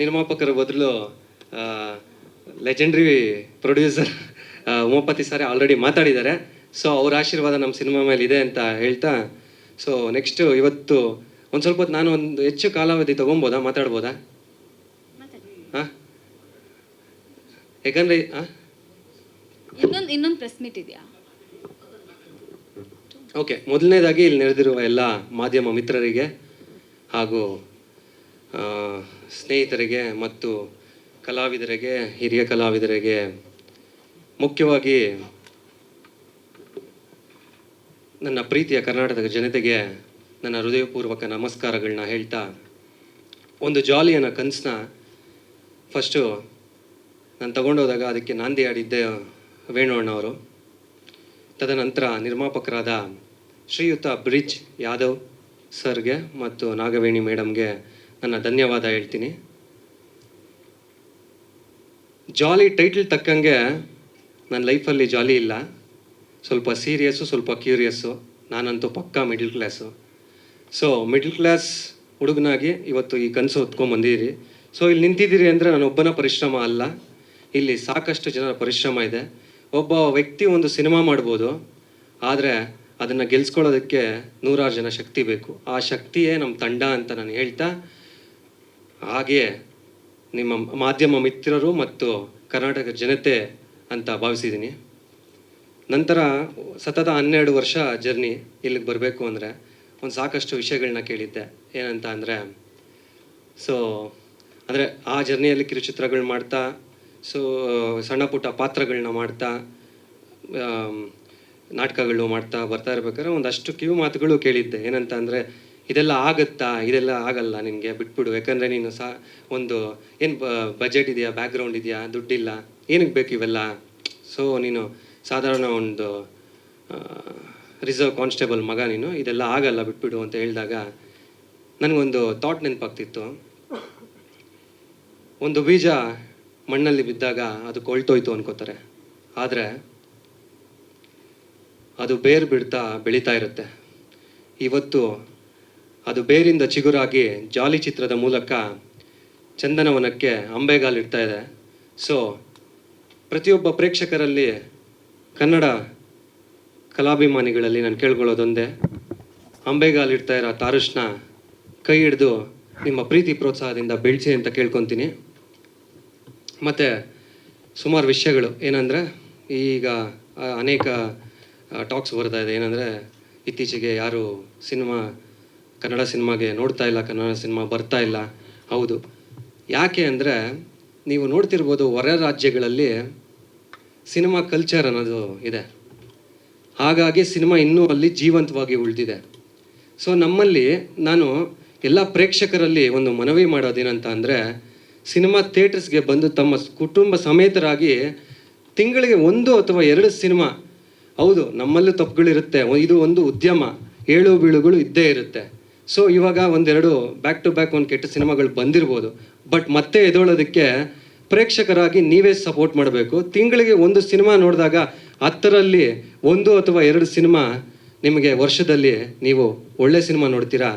ನಿರ್ಮಾಪಕರ ಬದಲು legendary producer Umapathi sir already ಮಾತಾಡಿದ್ದಾರೆ. ಸೊ ಅವ್ರ ಆಶೀರ್ವಾದ ನಮ್ಮ ಸಿನಿಮಾ ಮೇಲೆ ಇದೆ ಅಂತ ಹೇಳ್ತಾ, ಸೊ ನೆಕ್ಸ್ಟ್ ಇವತ್ತು ಒಂದು ಸ್ವಲ್ಪ ಹೊತ್ತು ನಾನು ಒಂದು ಹೆಚ್ಚು ಕಾಲಾವಧಿ ತೊಗೊಬೋದಾ, ಮಾತಾಡ್ಬೋದಾ? ಹಾಂ, ಯಾಕಂದರೆ ಇನ್ನೊಂದು ಪ್ರೆಸ್ ಮೀಟ್ ಇದೆಯಾ? ಓಕೆ, ಮೊದಲನೇದಾಗಿ ಇಲ್ಲಿ ನೆರೆದಿರುವ ಎಲ್ಲ ಮಾಧ್ಯಮ ಮಿತ್ರರಿಗೆ ಹಾಗೂ ಸ್ನೇಹಿತರಿಗೆ ಮತ್ತು ಕಲಾವಿದರಿಗೆ, ಹಿರಿಯ ಕಲಾವಿದರಿಗೆ, ಮುಖ್ಯವಾಗಿ ನನ್ನ ಪ್ರೀತಿಯ ಕರ್ನಾಟಕದ ಜನತೆಗೆ ನನ್ನ ಹೃದಯಪೂರ್ವಕ ನಮಸ್ಕಾರಗಳನ್ನ ಹೇಳ್ತಾ, ಒಂದು ಜಾಲಿಯನ್ನ ಕನಸನ್ನ ಫಸ್ಟು ನಾನು ತಗೊಂಡೋದಾಗ ಅದಕ್ಕೆ ನಾಂದಿ ಆಡಿದ್ದೆ ವೇಣು ಅಣ್ಣವರು. ತದನಂತರ ನಿರ್ಮಾಪಕರಾದ ಶ್ರೀಯುತ ಬ್ರಿಜ್ ಯಾದವ್ ಸರ್ಗೆ ಮತ್ತು ನಾಗವೇಣಿ ಮೇಡಮ್ಗೆ ನನ್ನ ಧನ್ಯವಾದ ಹೇಳ್ತೀನಿ. ಜಾಲಿ ಟೈಟಲ್ ತಕ್ಕಂಗೆ ನನ್ನ ಲೈಫಲ್ಲಿ ಜಾಲಿ ಇಲ್ಲ, ಸ್ವಲ್ಪ ಸೀರಿಯಸ್ಸು, ಸ್ವಲ್ಪ ಕ್ಯೂರಿಯಸ್ಸು. ನಾನಂತೂ ಪಕ್ಕಾ middle class. So middle class ಹುಡುಗನಾಗಿ ಇವತ್ತು ಈ ಕನಸು ಹೊತ್ಕೊಂಡ್ಬಂದಿದ್ದೀರಿ. ಸೊ ಇಲ್ಲಿ ನಿಂತಿದ್ದೀರಿ ಅಂದರೆ ನಾನೊಬ್ಬನ ಪರಿಶ್ರಮ ಅಲ್ಲ, ಇಲ್ಲಿ ಸಾಕಷ್ಟು ಜನರ ಪರಿಶ್ರಮ ಇದೆ. ಒಬ್ಬ ವ್ಯಕ್ತಿ ಒಂದು ಸಿನಿಮಾ ಮಾಡ್ಬೋದು, ಆದರೆ ಅದನ್ನು ಗೆಲ್ಸ್ಕೊಳ್ಳೋದಕ್ಕೆ 100 ಜನ ಶಕ್ತಿ ಬೇಕು. ಆ ಶಕ್ತಿಯೇ ನಮ್ಮ ತಂಡ ಅಂತ ನಾನು ಹೇಳ್ತಾ, ಹಾಗೆಯೇ ನಿಮ್ಮ ಮಾಧ್ಯಮ ಮಿತ್ರರು ಮತ್ತು ಕರ್ನಾಟಕ ಜನತೆ ಅಂತ ಭಾವಿಸಿದ್ದೀನಿ. ನಂತರ ಸತತ 12 ವರ್ಷ ಜರ್ನಿ ಇಲ್ಲಿಗೆ ಬರಬೇಕು ಅಂದರೆ ಒಂದು ಸಾಕಷ್ಟು ವಿಷಯಗಳನ್ನ ಕೇಳಿದ್ದೆ. ಏನಂತ ಅಂದರೆ, ಅಂದರೆ ಆ ಜರ್ನಿಯಲ್ಲಿ ಕಿರುಚಿತ್ರಗಳು ಮಾಡ್ತಾ, ಸೊ ಸಣ್ಣ ಪುಟ್ಟ ಪಾತ್ರಗಳನ್ನ ಮಾಡ್ತಾ, ನಾಟಕಗಳು ಮಾಡ್ತಾ ಬರ್ತಾ ಇರ್ಬೇಕಾದ್ರೆ ಒಂದಷ್ಟು ಕಿವಿ ಮಾತುಗಳು ಕೇಳಿದ್ದೆ. ಏನಂತ ಅಂದರೆ, ಇದೆಲ್ಲ ಆಗುತ್ತಾ, ಇದೆಲ್ಲ ಆಗಲ್ಲ, ನಿನಗೆ ಬಿಟ್ಬಿಡು, ಯಾಕಂದರೆ ನೀನು ಒಂದು ಏನು ಬಜೆಟ್ ಇದೆಯಾ, ಬ್ಯಾಕ್ಗ್ರೌಂಡ್ ಇದೆಯಾ, ದುಡ್ಡಿಲ್ಲ, ಏನಕ್ಕೆ ಬೇಕು ಇವೆಲ್ಲ, ಸೊ ನೀನು ಸಾಧಾರಣ ಒಂದು ರಿಸರ್ವ್ ಕಾನ್ಸ್ಟೇಬಲ್ ಮಗ, ನೀನು ಇದೆಲ್ಲ ಆಗಲ್ಲ, ಬಿಟ್ಬಿಡು ಅಂತ ಹೇಳಿದಾಗ ನನಗೊಂದು ಥಾಟ್ ನೆನಪಾಗ್ತಿತ್ತು. ಒಂದು ಬೀಜ ಮಣ್ಣಲ್ಲಿ ಬಿದ್ದಾಗ ಅದು ಕೊಳ್ತೋಯ್ತು ಅನ್ಕೋತಾರೆ, ಆದರೆ ಅದು ಬೇರು ಬಿಡ್ತಾ ಬೆಳೀತಾ ಇರುತ್ತೆ. ಇವತ್ತು ಅದು ಬೇರಿಂದ ಚಿಗುರಾಗಿ ಜಾಲಿ ಚಿತ್ರದ ಮೂಲಕ ಚಂದನವನಕ್ಕೆ ಅಂಬೆಗಾಲಿಡ್ತಾ ಇದೆ. ಸೊ ಪ್ರತಿಯೊಬ್ಬ ಪ್ರೇಕ್ಷಕರಲ್ಲಿ, ಕನ್ನಡ ಕಲಾಭಿಮಾನಿಗಳಲ್ಲಿ ನಾನು ಕೇಳ್ಕೊಳ್ಳೋದೊಂದೇ, ಅಂಬೆಗಾಲಿಡ್ತಾ ಇರೋ ತಾರುಷ್ನ ಕೈ ಹಿಡಿದು ನಿಮ್ಮ ಪ್ರೀತಿ ಪ್ರೋತ್ಸಾಹದಿಂದ ಬೆಳೆಸಿ ಅಂತ ಕೇಳ್ಕೊತೀನಿ. ಮತ್ತು ಸುಮಾರು ವಿಷಯಗಳು ಏನಂದರೆ, ಈಗ ಅನೇಕ ಟಾಕ್ಸ್ ಬರ್ತಾ ಇದೆ. ಏನಂದರೆ, ಇತ್ತೀಚೆಗೆ ಯಾರು ಕನ್ನಡ ಸಿನಿಮಾಗೆ ನೋಡ್ತಾ ಇಲ್ಲ, ಕನ್ನಡ ಸಿನಿಮಾ ಬರ್ತಾ ಇಲ್ಲ. ಹೌದು, ಯಾಕೆ ಅಂದರೆ ನೀವು ನೋಡ್ತಿರ್ಬೋದು, ಹೊರ ರಾಜ್ಯಗಳಲ್ಲಿ ಸಿನಿಮಾ ಕಲ್ಚರ್ ಅನ್ನೋದು ಇದೆ, ಹಾಗಾಗಿ ಸಿನಿಮಾ ಇನ್ನೂ ಅಲ್ಲಿ ಜೀವಂತವಾಗಿ ಉಳಿದಿದೆ. ಸೊ ನಮ್ಮಲ್ಲಿ ನಾನು ಎಲ್ಲ ಪ್ರೇಕ್ಷಕರಲ್ಲಿ ಒಂದು ಮನವಿ ಮಾಡೋದೇನಂತ ಅಂದರೆ, ಸಿನಿಮಾ ಥಿಯೇಟರ್ಸ್ಗೆ ಬಂದು ತಮ್ಮ ಕುಟುಂಬ ಸಮೇತರಾಗಿ ತಿಂಗಳಿಗೆ 1 ಅಥವಾ 2 ಸಿನಿಮಾ, ಹೌದು ನಮ್ಮಲ್ಲೂ ತಪ್ಪುಗಳಿರುತ್ತೆ, ಇದು ಒಂದು ಉದ್ಯಮ, ಏಳು ಬೀಳುಗಳು ಇದ್ದೇ ಇರುತ್ತೆ. ಸೊ ಇವಾಗ 1-2 ಬ್ಯಾಕ್ ಟು ಬ್ಯಾಕ್ ಒಂದು ಕೆಟ್ಟ ಸಿನಿಮಾಗಳು ಬಂದಿರ್ಬೋದು, ಬಟ್ ಮತ್ತೆ ಎದೋಳೋದಕ್ಕೆ ಪ್ರೇಕ್ಷಕರಾಗಿ ನೀವೇ ಸಪೋರ್ಟ್ ಮಾಡಬೇಕು. ತಿಂಗಳಿಗೆ 1 ಸಿನಿಮಾ ನೋಡಿದಾಗ 10ರಲ್ಲಿ 1 ಅಥವಾ 2 ಸಿನಿಮಾ ನಿಮಗೆ ವರ್ಷದಲ್ಲಿ ನೀವು ಒಳ್ಳೆ ಸಿನಿಮಾ ನೋಡ್ತೀರಾ.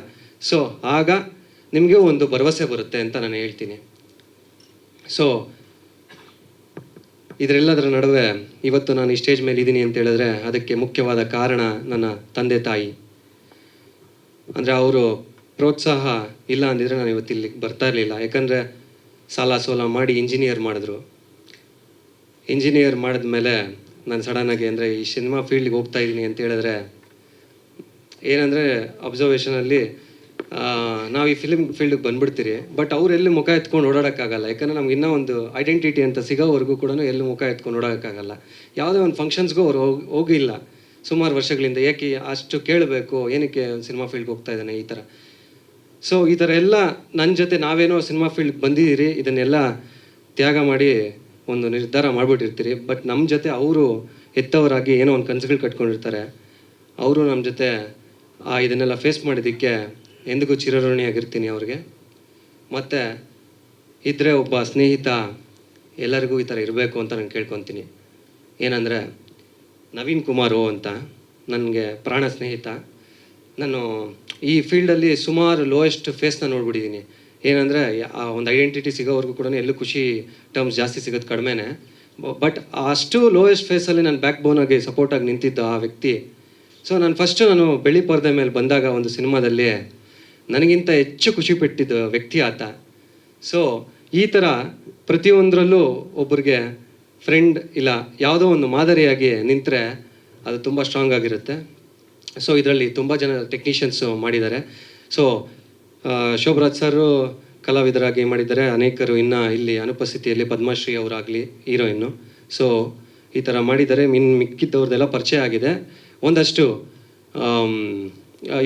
ಸೊ ಆಗ ನಿಮಗೆ ಒಂದು ಭರವಸೆ ಬರುತ್ತೆ ಅಂತ ನಾನು ಹೇಳ್ತೀನಿ. ಸೊ ಇದರೆಲ್ಲದರ ನಡುವೆ ಇವತ್ತು ನಾನು ಈ ಸ್ಟೇಜ್ ಮೇಲೆ ಇದ್ದೀನಿ ಅಂತ ಹೇಳಿದ್ರೆ ಅದಕ್ಕೆ ಮುಖ್ಯವಾದ ಕಾರಣ ನನ್ನ ತಂದೆ ತಾಯಿ. ಅಂದರೆ ಅವರು ಪ್ರೋತ್ಸಾಹ ಇಲ್ಲ ಅಂದಿದ್ರೆ ನಾನು ಇವತ್ತು ಇಲ್ಲಿಗೆ ಬರ್ತಾ ಇರಲಿಲ್ಲ. ಯಾಕಂದರೆ ಸಾಲ ಸೋಲ ಮಾಡಿ ಇಂಜಿನಿಯರ್ ಮಾಡಿದ್ರು. ಇಂಜಿನಿಯರ್ ಮಾಡಿದ್ಮೇಲೆ ನಾನು ಸಡನ್ನಾಗಿ ಅಂದರೆ ಈ ಸಿನಿಮಾ ಫೀಲ್ಡ್ಗೆ ಹೋಗ್ತಾ ಇದ್ದೀನಿ ಅಂತ ಹೇಳಿದ್ರೆ, ಏನಂದರೆ ಅಬ್ಸರ್ವೇಷನಲ್ಲಿ ನಾವು ಈ ಫಿಲ್ಮ್ ಫೀಲ್ಡಿಗೆ ಬಂದುಬಿಡ್ತೀರಿ, ಬಟ್ ಅವ್ರು ಎಲ್ಲಿ ಮುಖ ಎತ್ಕೊಂಡು ಓಡಾಡೋಕ್ಕಾಗಲ್ಲ. ಯಾಕಂದರೆ ನಮ್ಗೆ ಇನ್ನೂ ಒಂದು ಐಡೆಂಟಿಟಿ ಅಂತ ಸಿಗೋವರೆಗೂ ಕೂಡ ಎಲ್ಲಿ ಮುಖ ಎತ್ಕೊಂಡು ಓಡೋಕ್ಕಾಗಲ್ಲ. ಯಾವುದೇ ಒಂದು ಫಂಕ್ಷನ್ಸ್ಗೂ ಅವ್ರು ಹೋಗಿಲ್ಲ ಸುಮಾರು ವರ್ಷಗಳಿಂದ. ಏಕೆ ಅಷ್ಟು ಕೇಳಬೇಕು, ಏನಕ್ಕೆ ಸಿನಿಮಾ ಫೀಲ್ಡ್ಗೆ ಹೋಗ್ತಾ ಇದ್ದಾನೆ, ಈ ಥರ. ಸೊ ಈ ಥರ ಎಲ್ಲ ನನ್ನ ಜೊತೆ ನಾವೇನೋ ಸಿನಿಮಾ ಫೀಲ್ಡ್ಗೆ ಬಂದಿದ್ದೀರಿ, ಇದನ್ನೆಲ್ಲ ತ್ಯಾಗ ಮಾಡಿ ಒಂದು ನಿರ್ಧಾರ ಮಾಡಿಬಿಟ್ಟಿರ್ತೀರಿ, ಬಟ್ ನಮ್ಮ ಜೊತೆ ಅವರು ಎತ್ತವರಾಗಿ ಏನೋ ಒಂದು ಕನಸುಗಳು ಕಟ್ಕೊಂಡಿರ್ತಾರೆ. ಅವರು ನಮ್ಮ ಜೊತೆ ಇದನ್ನೆಲ್ಲ ಫೇಸ್ ಮಾಡಿದ್ದಕ್ಕೆ ಎಂದಿಗೂ ಚಿರಋಣಿಯಾಗಿರ್ತೀನಿ ಅವ್ರಿಗೆ. ಮತ್ತು ಇದ್ದರೆ ಒಬ್ಬ ಸ್ನೇಹಿತ ಎಲ್ಲರಿಗೂ ಈ ಥರ ಇರಬೇಕು ಅಂತ ನಾನು ಕೇಳ್ಕೊತೀನಿ. ಏನಂದರೆ, ನವೀನ್ ಕುಮಾರ್ ಅಂತ ನನಗೆ ಪ್ರಾಣ ಸ್ನೇಹಿತ. ನಾನು ಈ ಫೀಲ್ಡಲ್ಲಿ ಸುಮಾರು ಲೋಯೆಸ್ಟ್ ಫೇಸ್ನ ನೋಡ್ಬಿಟ್ಟಿದ್ದೀನಿ. ಏನಂದರೆ ಒಂದು ಐಡೆಂಟಿಟಿ ಸಿಗೋವರೆಗೂ ಕೂಡ ಎಲ್ಲೂ ಖುಷಿ ಟರ್ಮ್ಸ್ ಜಾಸ್ತಿ ಸಿಗೋದು ಕಡಿಮೆನೇ. ಬಟ್ ಅಷ್ಟು ಲೋಯೆಸ್ಟ್ ಫೇಸಲ್ಲಿ ನಾನು ಬ್ಯಾಕ್ ಬೋನಾಗಿ ಸಪೋರ್ಟಾಗಿ ನಿಂತಿದ್ದ ಆ ವ್ಯಕ್ತಿ. ಸೊ ನಾನು ಬೆಳ್ಳಿ ಪರದೆ ಮೇಲೆ ಬಂದಾಗ ಒಂದು ಸಿನಿಮಾದಲ್ಲಿ ನನಗಿಂತ ಹೆಚ್ಚು ಖುಷಿ ಪಟ್ಟಿದ್ದ ವ್ಯಕ್ತಿ ಆತ. ಸೊ ಈ ಥರ ಪ್ರತಿಯೊಂದರಲ್ಲೂ ಒಬ್ಬರಿಗೆ ಫ್ರೆಂಡ್ ಇಲ್ಲ ಯಾವುದೋ ಒಂದು ಮಾದರಿಯಾಗಿ ನಿಂತರೆ ಅದು ತುಂಬ ಸ್ಟ್ರಾಂಗ್ ಆಗಿರುತ್ತೆ. ಸೊ ಇದರಲ್ಲಿ ತುಂಬ ಜನ ಟೆಕ್ನಿಷಿಯನ್ಸು ಮಾಡಿದ್ದಾರೆ. ಸೊ ಶೋಭರಾಜ್ ಸರು ಕಲಾವಿದರಾಗಿ ಮಾಡಿದ್ದಾರೆ, ಅನೇಕರು ಇನ್ನು ಇಲ್ಲಿ ಅನುಪಸ್ಥಿತಿಯಲ್ಲಿ ಪದ್ಮಶ್ರೀ ಅವರಾಗಲಿ ಹೀರೋಯಿನ್ನು. ಸೊ ಈ ಥರ ಮಾಡಿದ್ದಾರೆ. ಮಿಕ್ಕಿದ್ದವ್ರದ್ದೆಲ್ಲ ಪರಿಚಯ ಆಗಿದೆ. ಒಂದಷ್ಟು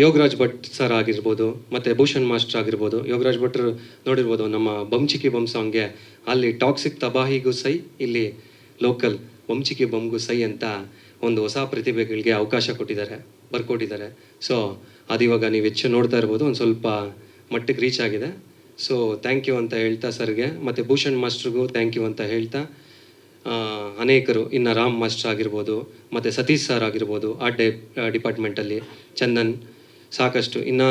ಯೋಗರಾಜ್ ಭಟ್ ಸರ್ ಆಗಿರ್ಬೋದು, ಮತ್ತು ಭೂಷಣ್ ಮಾಸ್ಟರ್ ಆಗಿರ್ಬೋದು. ಯೋಗರಾಜ್ ಭಟ್ರು ನೋಡಿರ್ಬೋದು, ನಮ್ಮ ಬಂಚಿಕಿ ಬಮ್ ಸಾಂಗ್ಗೆ ಅಲ್ಲಿ ಟಾಕ್ಸಿಕ್ ತಬಾಹಿಗೂ ಸೈ, ಇಲ್ಲಿ ಲೋಕಲ್ ಬಂಚಿಕಿ ಬಮ್ಗೂ ಸೈ ಅಂತ ಒಂದು ಹೊಸ ಪ್ರತಿಭೆಗಳಿಗೆ ಅವಕಾಶ ಕೊಟ್ಟಿದ್ದಾರೆ, ಬರ್ಕೊಟ್ಟಿದ್ದಾರೆ. ಸೊ ಅದು ಇವಾಗ ನೀವು ಹೆಚ್ಚು ನೋಡ್ತಾ ಇರ್ಬೋದು, ಒಂದು ಸ್ವಲ್ಪ ಮಟ್ಟಿಗೆ ರೀಚ್ ಆಗಿದೆ. ಸೊ ಥ್ಯಾಂಕ್ ಯು ಅಂತ ಹೇಳ್ತಾ ಸರ್ಗೆ, ಮತ್ತು ಭೂಷಣ್ ಮಾಸ್ಟ್ರಿಗೂ ಥ್ಯಾಂಕ್ ಯು ಅಂತ ಹೇಳ್ತಾ ಅನೇಕರು ಇನ್ನು ರಾಮ್ ಮಾಸ್ಟರ್ ಆಗಿರ್ಬೋದು, ಮತ್ತು ಸತೀಶ್ ಸರ್ ಆಗಿರ್ಬೋದು, ಆರ್ಟ್ ಡಿಪಾರ್ಟ್ಮೆಂಟಲ್ಲಿ ಚಂದನ್, ಸಾಕಷ್ಟು ಇನ್ನು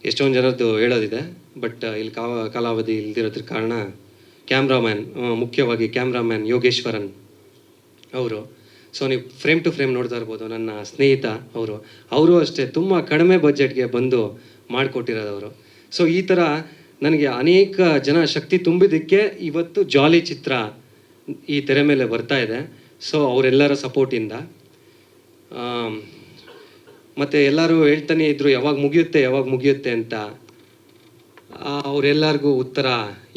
ಎಷ್ಟೊಂದು ಜನರದ್ದು ಹೇಳೋದಿದೆ. ಬಟ್ ಇಲ್ಲಿ ಕಾಲಾವಧಿ ಇಲ್ದಿರೋದ್ರ ಕಾರಣ ಕ್ಯಾಮ್ರಾಮ್ಯಾನ್, ಮುಖ್ಯವಾಗಿ ಕ್ಯಾಮ್ರಾಮ್ಯಾನ್ ಯೋಗೇಶ್ವರನ್ ಅವರು. ಸೊ ನೀವು ಫ್ರೇಮ್ ಟು ಫ್ರೇಮ್ ನೋಡ್ತಾ ಇರ್ಬೋದು, ನನ್ನ ಸ್ನೇಹಿತ ಅವರು ಅಷ್ಟೇ ತುಂಬ ಕಡಿಮೆ ಬಜೆಟ್ಗೆ ಬಂದು ಮಾಡಿಕೊಟ್ಟಿರೋದವರು. ಸೊ ಈ ಥರ ನನಗೆ ಅನೇಕ ಜನ ಶಕ್ತಿ ತುಂಬಿದ್ದಕ್ಕೆ ಇವತ್ತು ಜಾಲಿ ಚಿತ್ರ ಈ ತೆರೆ ಮೇಲೆ ಬರ್ತಾ ಇದೆ. ಸೊ ಅವರೆಲ್ಲರ ಸಪೋರ್ಟಿಂದ. ಮತ್ತು ಎಲ್ಲರೂ ಹೇಳ್ತಾನೆ ಇದ್ದರು ಯಾವಾಗ ಮುಗಿಯುತ್ತೆ ಅಂತ. ಅವರೆಲ್ಲರಿಗೂ ಉತ್ತರ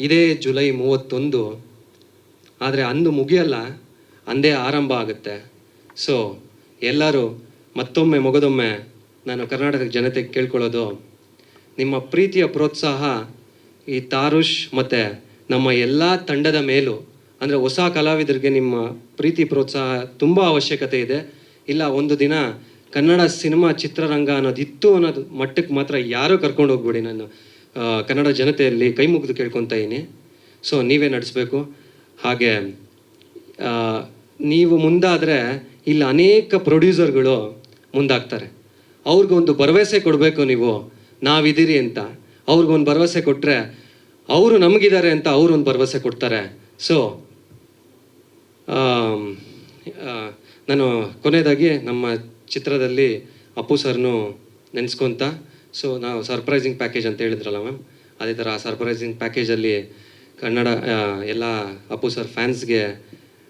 ಇದೇ ಜುಲೈ 31. ಆದರೆ ಅಂದು ಮುಗಿಯಲ್ಲ, ಅಂದೇ ಆರಂಭ ಆಗುತ್ತೆ. ಸೊ ಎಲ್ಲರೂ ಮಗದೊಮ್ಮೆ ನಾನು ಕರ್ನಾಟಕದ ಜನತೆಗೆ ಕೇಳ್ಕೊಳ್ಳೋದು, ನಿಮ್ಮ ಪ್ರೀತಿಯ ಪ್ರೋತ್ಸಾಹ ಈ ತಾರುಷ್ ಮತ್ತು ನಮ್ಮ ಎಲ್ಲ ತಂಡದ ಮೇಲೂ, ಅಂದರೆ ಹೊಸ ಕಲಾವಿದರಿಗೆ ನಿಮ್ಮ ಪ್ರೀತಿ ಪ್ರೋತ್ಸಾಹ ತುಂಬ ಅವಶ್ಯಕತೆ ಇದೆ. ಇಲ್ಲ ಒಂದು ದಿನ ಕನ್ನಡ ಸಿನಿಮಾ ಚಿತ್ರರಂಗ ಅನ್ನೋದಿತ್ತು ಅನ್ನೋದು ಮಟ್ಟಕ್ಕೆ ಮಾತ್ರ ಯಾರೂ ಕರ್ಕೊಂಡು ಹೋಗ್ಬೇಡಿ. ನಾನು ಕನ್ನಡ ಜನತೆಯಲ್ಲಿ ಕೈ ಮುಗಿದು ಕೇಳ್ಕೊತಾ ಇದ್ದೀನಿ. ಸೊ ನೀವೇ ನಡೆಸಬೇಕು. ಹಾಗೆ ನೀವು ಮುಂದಾದರೆ ಇಲ್ಲಿ ಅನೇಕ ಪ್ರೊಡ್ಯೂಸರ್ಗಳು ಮುಂದಾಗ್ತಾರೆ. ಅವ್ರಿಗೊಂದು ಭರವಸೆ ಕೊಡಬೇಕು, ನೀವು ನಾವಿದ್ದೀರಿ ಅಂತ. ಅವ್ರಿಗೊಂದು ಭರವಸೆ ಕೊಟ್ಟರೆ ಅವರು ನಮಗಿದ್ದಾರೆ ಅಂತ ಅವ್ರೊಂದು ಭರವಸೆ ಕೊಡ್ತಾರೆ. ಸೊ ನಾನು ಕೊನೆಯದಾಗಿ ನಮ್ಮ ಚಿತ್ರದಲ್ಲಿ ಅಪ್ಪು ಸರ್ನು ನೆನೆಸ್ಕೊತ, ಸೊ ನಾವು ಸರ್ಪ್ರೈಸಿಂಗ್ ಪ್ಯಾಕೇಜ್ ಅಂತ ಹೇಳಿದ್ರಲ್ಲ ಮ್ಯಾಮ್, ಅದೇ ಥರ ಸರ್ಪ್ರೈಸಿಂಗ್ ಪ್ಯಾಕೇಜಲ್ಲಿ ಕನ್ನಡ ಎಲ್ಲ ಅಪ್ಪು ಸರ್ ಫ್ಯಾನ್ಸ್ಗೆ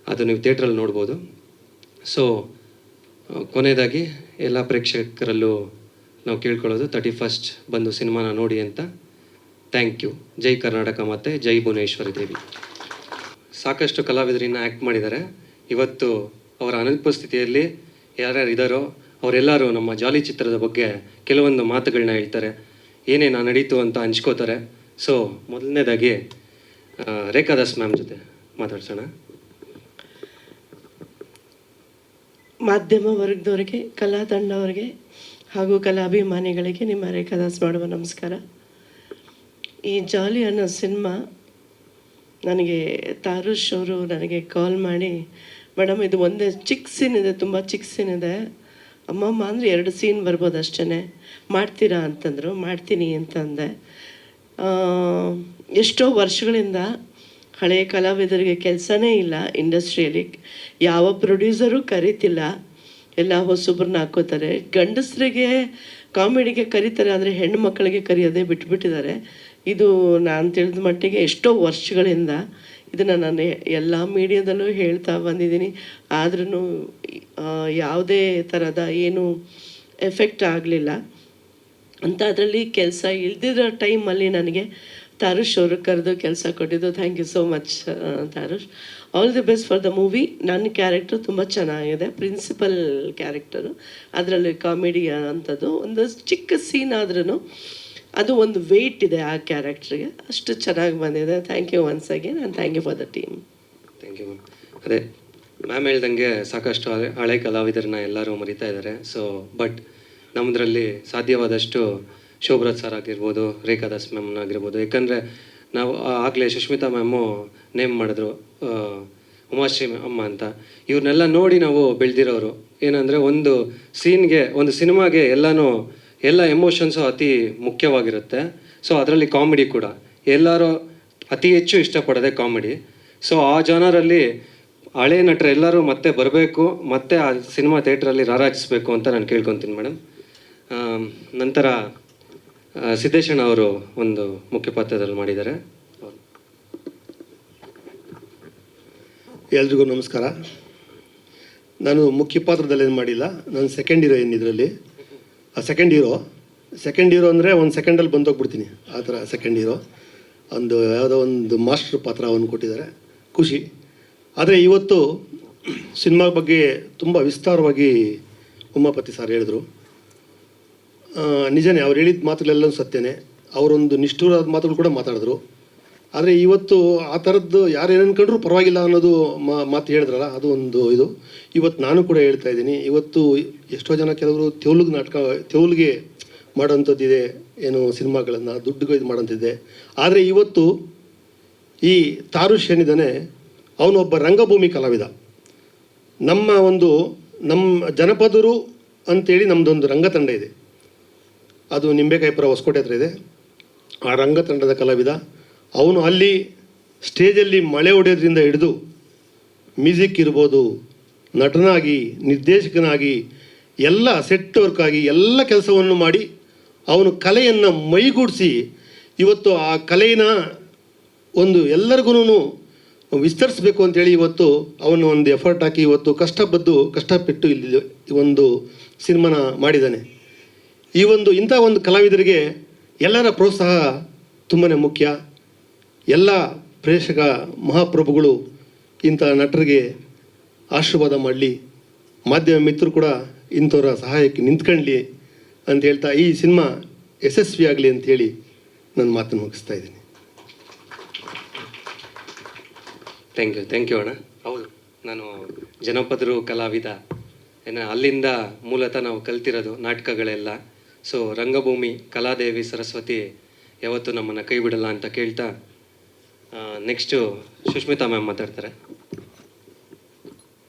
ಅದು ನೀವು ಥಿಯೇಟ್ರಲ್ಲಿ ನೋಡ್ಬೋದು. ಸೊ ಕೊನೆಯದಾಗಿ ಎಲ್ಲ ಪ್ರೇಕ್ಷಕರಲ್ಲೂ ನಾವು ಕೇಳ್ಕೊಳ್ಳೋದು 31st ಬಂದು ಸಿನಿಮಾನ ನೋಡಿ ಅಂತ. Thank you. ಜೈ ಕರ್ನಾಟಕ ಮತ್ತು ಜೈ ಭುವನೇಶ್ವರಿ ದೇವಿ. ಸಾಕಷ್ಟು ಕಲಾವಿದರಿನ್ನ ಆ್ಯಕ್ಟ್ ಮಾಡಿದ್ದಾರೆ. ಇವತ್ತು ಅವರ ಅನುಪಸ್ಥಿತಿಯಲ್ಲಿ ಯಾರ್ಯಾರು ಇದ್ದಾರೋ ಅವರೆಲ್ಲರೂ ನಮ್ಮ ಜಾಲಿ ಚಿತ್ರದ ಬಗ್ಗೆ ಕೆಲವೊಂದು ಮಾತುಗಳನ್ನ ಹೇಳ್ತಾರೆ, ಏನೇನು ನಡೀತು ಅಂತ ಹಂಚ್ಕೋತಾರೆ. ಸೊ ಮೊದಲನೇದಾಗಿ ರೇಖಾದಾಸ್ ಮ್ಯಾಮ್ ಜೊತೆ ಮಾತಾಡ್ಸೋಣ. ಮಾಧ್ಯಮ ವರ್ಗದವರಿಗೆ, ಕಲಾ ತಂಡವರಿಗೆ ಹಾಗೂ ಕಲಾಭಿಮಾನಿಗಳಿಗೆ ನಿಮ್ಮ ರೇಖಾದಾಸ್ ಮಾಡುವ ನಮಸ್ಕಾರ. ಈ ಜಾಲಿ ಅನ್ನೋ ಸಿನಿಮಾ ನನಗೆ ತಾರುಷ್ ಅವರು ನನಗೆ ಕಾಲ್ ಮಾಡಿ, ಮೇಡಮ್ ಇದು ಒಂದೇ ಚಿಕ್ಕ ಸೀನ್ ಇದೆ, ತುಂಬ ಚಿಕ್ಕ ಸೀನ್ ಇದೆ ಅಮ್ಮಮ್ಮ, ಅಂದರೆ 2 ಸೀನ್ ಬರ್ಬೋದು ಅಷ್ಟೇ, ಮಾಡ್ತೀರಾ ಅಂತಂದರು. ಮಾಡ್ತೀನಿ ಅಂತಂದೆ. ಎಷ್ಟೋ ವರ್ಷಗಳಿಂದ ಹಳೆಯ ಕಲಾವಿದರಿಗೆ ಕೆಲಸನೇ ಇಲ್ಲ ಇಂಡಸ್ಟ್ರಿಯಲ್ಲಿ, ಯಾವ ಪ್ರೊಡ್ಯೂಸರು ಕರೀತಿಲ್ಲ, ಎಲ್ಲ ಹೊಸೊಬ್ಬರನ್ನ ಹಾಕೋತಾರೆ. ಗಂಡಸರಿಗೆ ಕಾಮಿಡಿಗೆ ಕರೀತಾರೆ, ಆದರೆ ಹೆಣ್ಣು ಮಕ್ಕಳಿಗೆ ಕರೆಯೋದೇ ಬಿಟ್ಬಿಟ್ಟಿದ್ದಾರೆ. ಇದು ನಾನು ತಿಳಿದ ಮಟ್ಟಿಗೆ ಎಷ್ಟೋ ವರ್ಷಗಳಿಂದ ಇದನ್ನು ನಾನು ಎಲ್ಲ ಮೀಡಿಯಾದಲ್ಲೂ ಹೇಳ್ತಾ ಬಂದಿದ್ದೀನಿ. ಆದ್ರೂ ಯಾವುದೇ ಥರದ ಏನು ಎಫೆಕ್ಟ್ ಆಗಲಿಲ್ಲ ಅಂತ. ಅದರಲ್ಲಿ ಕೆಲಸ ಇಲ್ದಿರೋ ಟೈಮಲ್ಲಿ ನನಗೆ ತಾರುಷ್ ಅವರು ಕರೆದು ಕೆಲಸ ಕೊಟ್ಟಿದ್ದು. Thank you so much Tarush. All the best for the movie. ನನ್ನ ಕ್ಯಾರೆಕ್ಟರ್ ತುಂಬ ಚೆನ್ನಾಗಿದೆ, ಪ್ರಿನ್ಸಿಪಲ್ ಕ್ಯಾರೆಕ್ಟರು. ಅದರಲ್ಲಿ ಕಾಮಿಡಿ ಅಂಥದ್ದು ಒಂದು ಚಿಕ್ಕ ಸೀನ್ ಆದ್ರೂ ಅದು ಒಂದು ವೆಯ್ಟ್ ಇದೆ ಆ ಕ್ಯಾರೆಕ್ಟ್ರಿಗೆ, ಅಷ್ಟು ಚೆನ್ನಾಗಿ ಬಂದಿದೆ. Thank you once again and thank you for the team. Thank you ma'am. ಅದೇ ಮ್ಯಾಮ್ ಹೇಳ್ದಂಗೆ ಸಾಕಷ್ಟು ಹಳೆ ಕಲಾವಿದರನ್ನ ಎಲ್ಲರೂ ಮರಿತಾ ಇದ್ದಾರೆ. ಸೊ ಬಟ್ ನಮ್ಮದ್ರಲ್ಲಿ ಸಾಧ್ಯವಾದಷ್ಟು ಶೋಭರಾಜ್ ಸರ್ ಆಗಿರ್ಬೋದು, ರೇಖಾದಾಸ್ ಮ್ಯಾಮ್ನ ಆಗಿರ್ಬೋದು. ಯಾಕಂದರೆ ನಾವು ಆಗಲೇ ಸುಷ್ಮಿತಾ ಮ್ಯಾಮು ನೇಮ್ ಮಾಡಿದ್ರು ಉಮಾಶ್ರೀ ಅಮ್ಮ ಅಂತ. ಇವ್ರನ್ನೆಲ್ಲ ನೋಡಿ ನಾವು ಬೆಳೆದಿರೋರು. ಏನಂದರೆ ಒಂದು ಸೀನ್ಗೆ, ಒಂದು ಸಿನಿಮಾಗೆ ಎಲ್ಲ ಎಮೋಷನ್ಸು ಅತಿ ಮುಖ್ಯವಾಗಿರುತ್ತೆ. ಸೊ ಅದರಲ್ಲಿ ಕಾಮಿಡಿ ಕೂಡ. ಎಲ್ಲರೂ ಅತಿ ಹೆಚ್ಚು ಇಷ್ಟಪಡೋದೆ ಕಾಮಿಡಿ. ಸೊ ಆ ಜಾನರಲ್ಲಿ ಹಳೆ ನಟರು ಎಲ್ಲರೂ ಮತ್ತೆ ಬರಬೇಕು, ಮತ್ತೆ ಆ ಸಿನಿಮಾ ಥಿಯೇಟ್ರಲ್ಲಿ ರಾರಾಜಿಸ್ಬೇಕು ಅಂತ ನಾನು ಕೇಳ್ಕೊತೀನಿ ಮೇಡಮ್. ನಂತರ ಸಿದ್ದೇಶಣ್ಣ ಅವರು ಒಂದು ಮುಖ್ಯ ಪಾತ್ರದಲ್ಲಿ ಮಾಡಿದ್ದಾರೆ. ಎಲ್ರಿಗೂ ನಮಸ್ಕಾರ. ನಾನು ಮುಖ್ಯ ಪಾತ್ರದಲ್ಲಿ ಏನು ಮಾಡಿಲ್ಲ, ನಾನು ಸೆಕೆಂಡ್ ಹೀರೋಯಿನ್ ಇದರಲ್ಲಿ. ಆ ಸೆಕೆಂಡ್ ಹೀರೋ ಅಂದರೆ ಒಂದು ಸೆಕೆಂಡಲ್ಲಿ ಬಂದೋಗ್ಬಿಡ್ತೀನಿ, ಆ ಥರ ಸೆಕೆಂಡ್ ಹೀರೋ. ಒಂದು ಯಾವುದೋ ಒಂದು ಮಾಸ್ಟರ್ ಪಾತ್ರ ಅವನು ಕೊಟ್ಟಿದ್ದಾರೆ, ಖುಷಿ. ಆದರೆ ಇವತ್ತು ಸಿನಿಮಾ ಬಗ್ಗೆ ತುಂಬ ವಿಸ್ತಾರವಾಗಿ ಉಮಾಪತಿ ಸರ್ ಹೇಳಿದ್ರು. ನಿಜನೇ, ಅವ್ರು ಹೇಳಿದ ಮಾತುಗಳೆಲ್ಲವೂ ಸತ್ಯನೇ. ಅವರೊಂದು ನಿಷ್ಠುರಾದ ಮಾತುಗಳು ಕೂಡ ಮಾತಾಡಿದ್ರು. ಆದರೆ ಇವತ್ತು ಆ ಥರದ್ದು ಯಾರು ಏನು ಅನ್ಕೊಂಡ್ರೂ ಪರವಾಗಿಲ್ಲ ಅನ್ನೋದು ಮಾತು ಹೇಳಿದ್ರಲ್ಲ, ಅದು ಒಂದು ಇದು. ಇವತ್ತು ನಾನು ಕೂಡ ಹೇಳ್ತಾ ಇದ್ದೀನಿ, ಇವತ್ತು ಎಷ್ಟೋ ಜನ ಕೆಲವರು ತೆವಲಿಗೆ ಮಾಡೋಂಥದ್ದಿದೆ, ಏನು ಸಿನಿಮಾಗಳನ್ನು ದುಡ್ಡುಗೂ ಇದು ಮಾಡೋಂಥದ್ದಿದೆ. ಆದರೆ ಇವತ್ತು ಈ ತಾರುಷ್ ಏನಿದ್ದಾನೆ, ಅವನೊಬ್ಬ ರಂಗಭೂಮಿ ಕಲಾವಿದ. ನಮ್ಮ ಜನಪದರು ಅಂತೇಳಿ ನಮ್ಮದೊಂದು ರಂಗತಂಡ ಇದೆ, ಅದು ನಿಂಬೆಕಾಯಿಪುರ ಹೊಸಕೋಟೆ ಹತ್ರ ಇದೆ. ಆ ರಂಗತಂಡದ ಕಲಾವಿದ ಅವನು. ಅಲ್ಲಿ ಸ್ಟೇಜಲ್ಲಿ ಮಳೆ ಹೊಡೆಯೋದ್ರಿಂದ ಹಿಡಿದು ಮ್ಯೂಸಿಕ್ ಇರ್ಬೋದು, ನಟನಾಗಿ, ನಿರ್ದೇಶಕನಾಗಿ, ಎಲ್ಲ ಸೆಟ್ ವರ್ಕಾಗಿ ಎಲ್ಲ ಕೆಲಸವನ್ನು ಮಾಡಿ ಅವನು ಕಲೆಯನ್ನು ಮೈಗೂಡಿಸಿ ಇವತ್ತು ಆ ಕಲೆನ ಒಂದು ಎಲ್ಲರಿಗೂ ವಿಸ್ತರಿಸಬೇಕು ಅಂತೇಳಿ ಇವತ್ತು ಅವನು ಒಂದು ಎಫರ್ಟ್ ಹಾಕಿ ಇವತ್ತು ಕಷ್ಟಪಟ್ಟು ಇಲ್ಲಿ ಈ ಒಂದು ಸಿನಿಮಾನ ಮಾಡಿದ್ದಾನೆ. ಇಂಥ ಒಂದು ಕಲಾವಿದರಿಗೆ ಎಲ್ಲರ ಪ್ರೋತ್ಸಾಹ ತುಂಬಾ ಮುಖ್ಯ. ಎಲ್ಲ ಪ್ರೇಕ್ಷಕ ಮಹಾಪ್ರಭುಗಳು ಇಂಥ ನಟರಿಗೆ ಆಶೀರ್ವಾದ ಮಾಡಲಿ, ಮಾಧ್ಯಮ ಮಿತ್ರರು ಕೂಡ ಇಂಥವರ ಸಹಾಯಕ್ಕೆ ನಿಂತ್ಕೊಳ್ಳಿ ಅಂತ ಹೇಳ್ತಾ ಈ ಸಿನಿಮಾ ಯಶಸ್ವಿಯಾಗಲಿ ಅಂಥೇಳಿ ನನ್ನ ಮಾತನ್ನು ಮುಗಿಸ್ತಾ ಇದ್ದೀನಿ. ಥ್ಯಾಂಕ್ ಯು ಅಣ್ಣ. ಹೌದು, ನಾನು ಜನಪದರು ಕಲಾವಿದ, ಅಲ್ಲಿಂದ ಮೂಲತಃ ನಾವು ಕಲ್ತಿರೋದು ನಾಟಕಗಳೆಲ್ಲ. ಸೊ ರಂಗಭೂಮಿ ಕಲಾದೇವಿ ಸರಸ್ವತಿ ಯಾವತ್ತೂ ನಮ್ಮನ್ನು ಕೈ ಬಿಡಲ್ಲ ಅಂತ ಕೇಳ್ತಾ, ನೆಕ್ಸ್ಟು ಸುಷ್ಮಿತಾ ಮ್ಯಾಮ್ ಮಾತಾಡ್ತಾರೆ.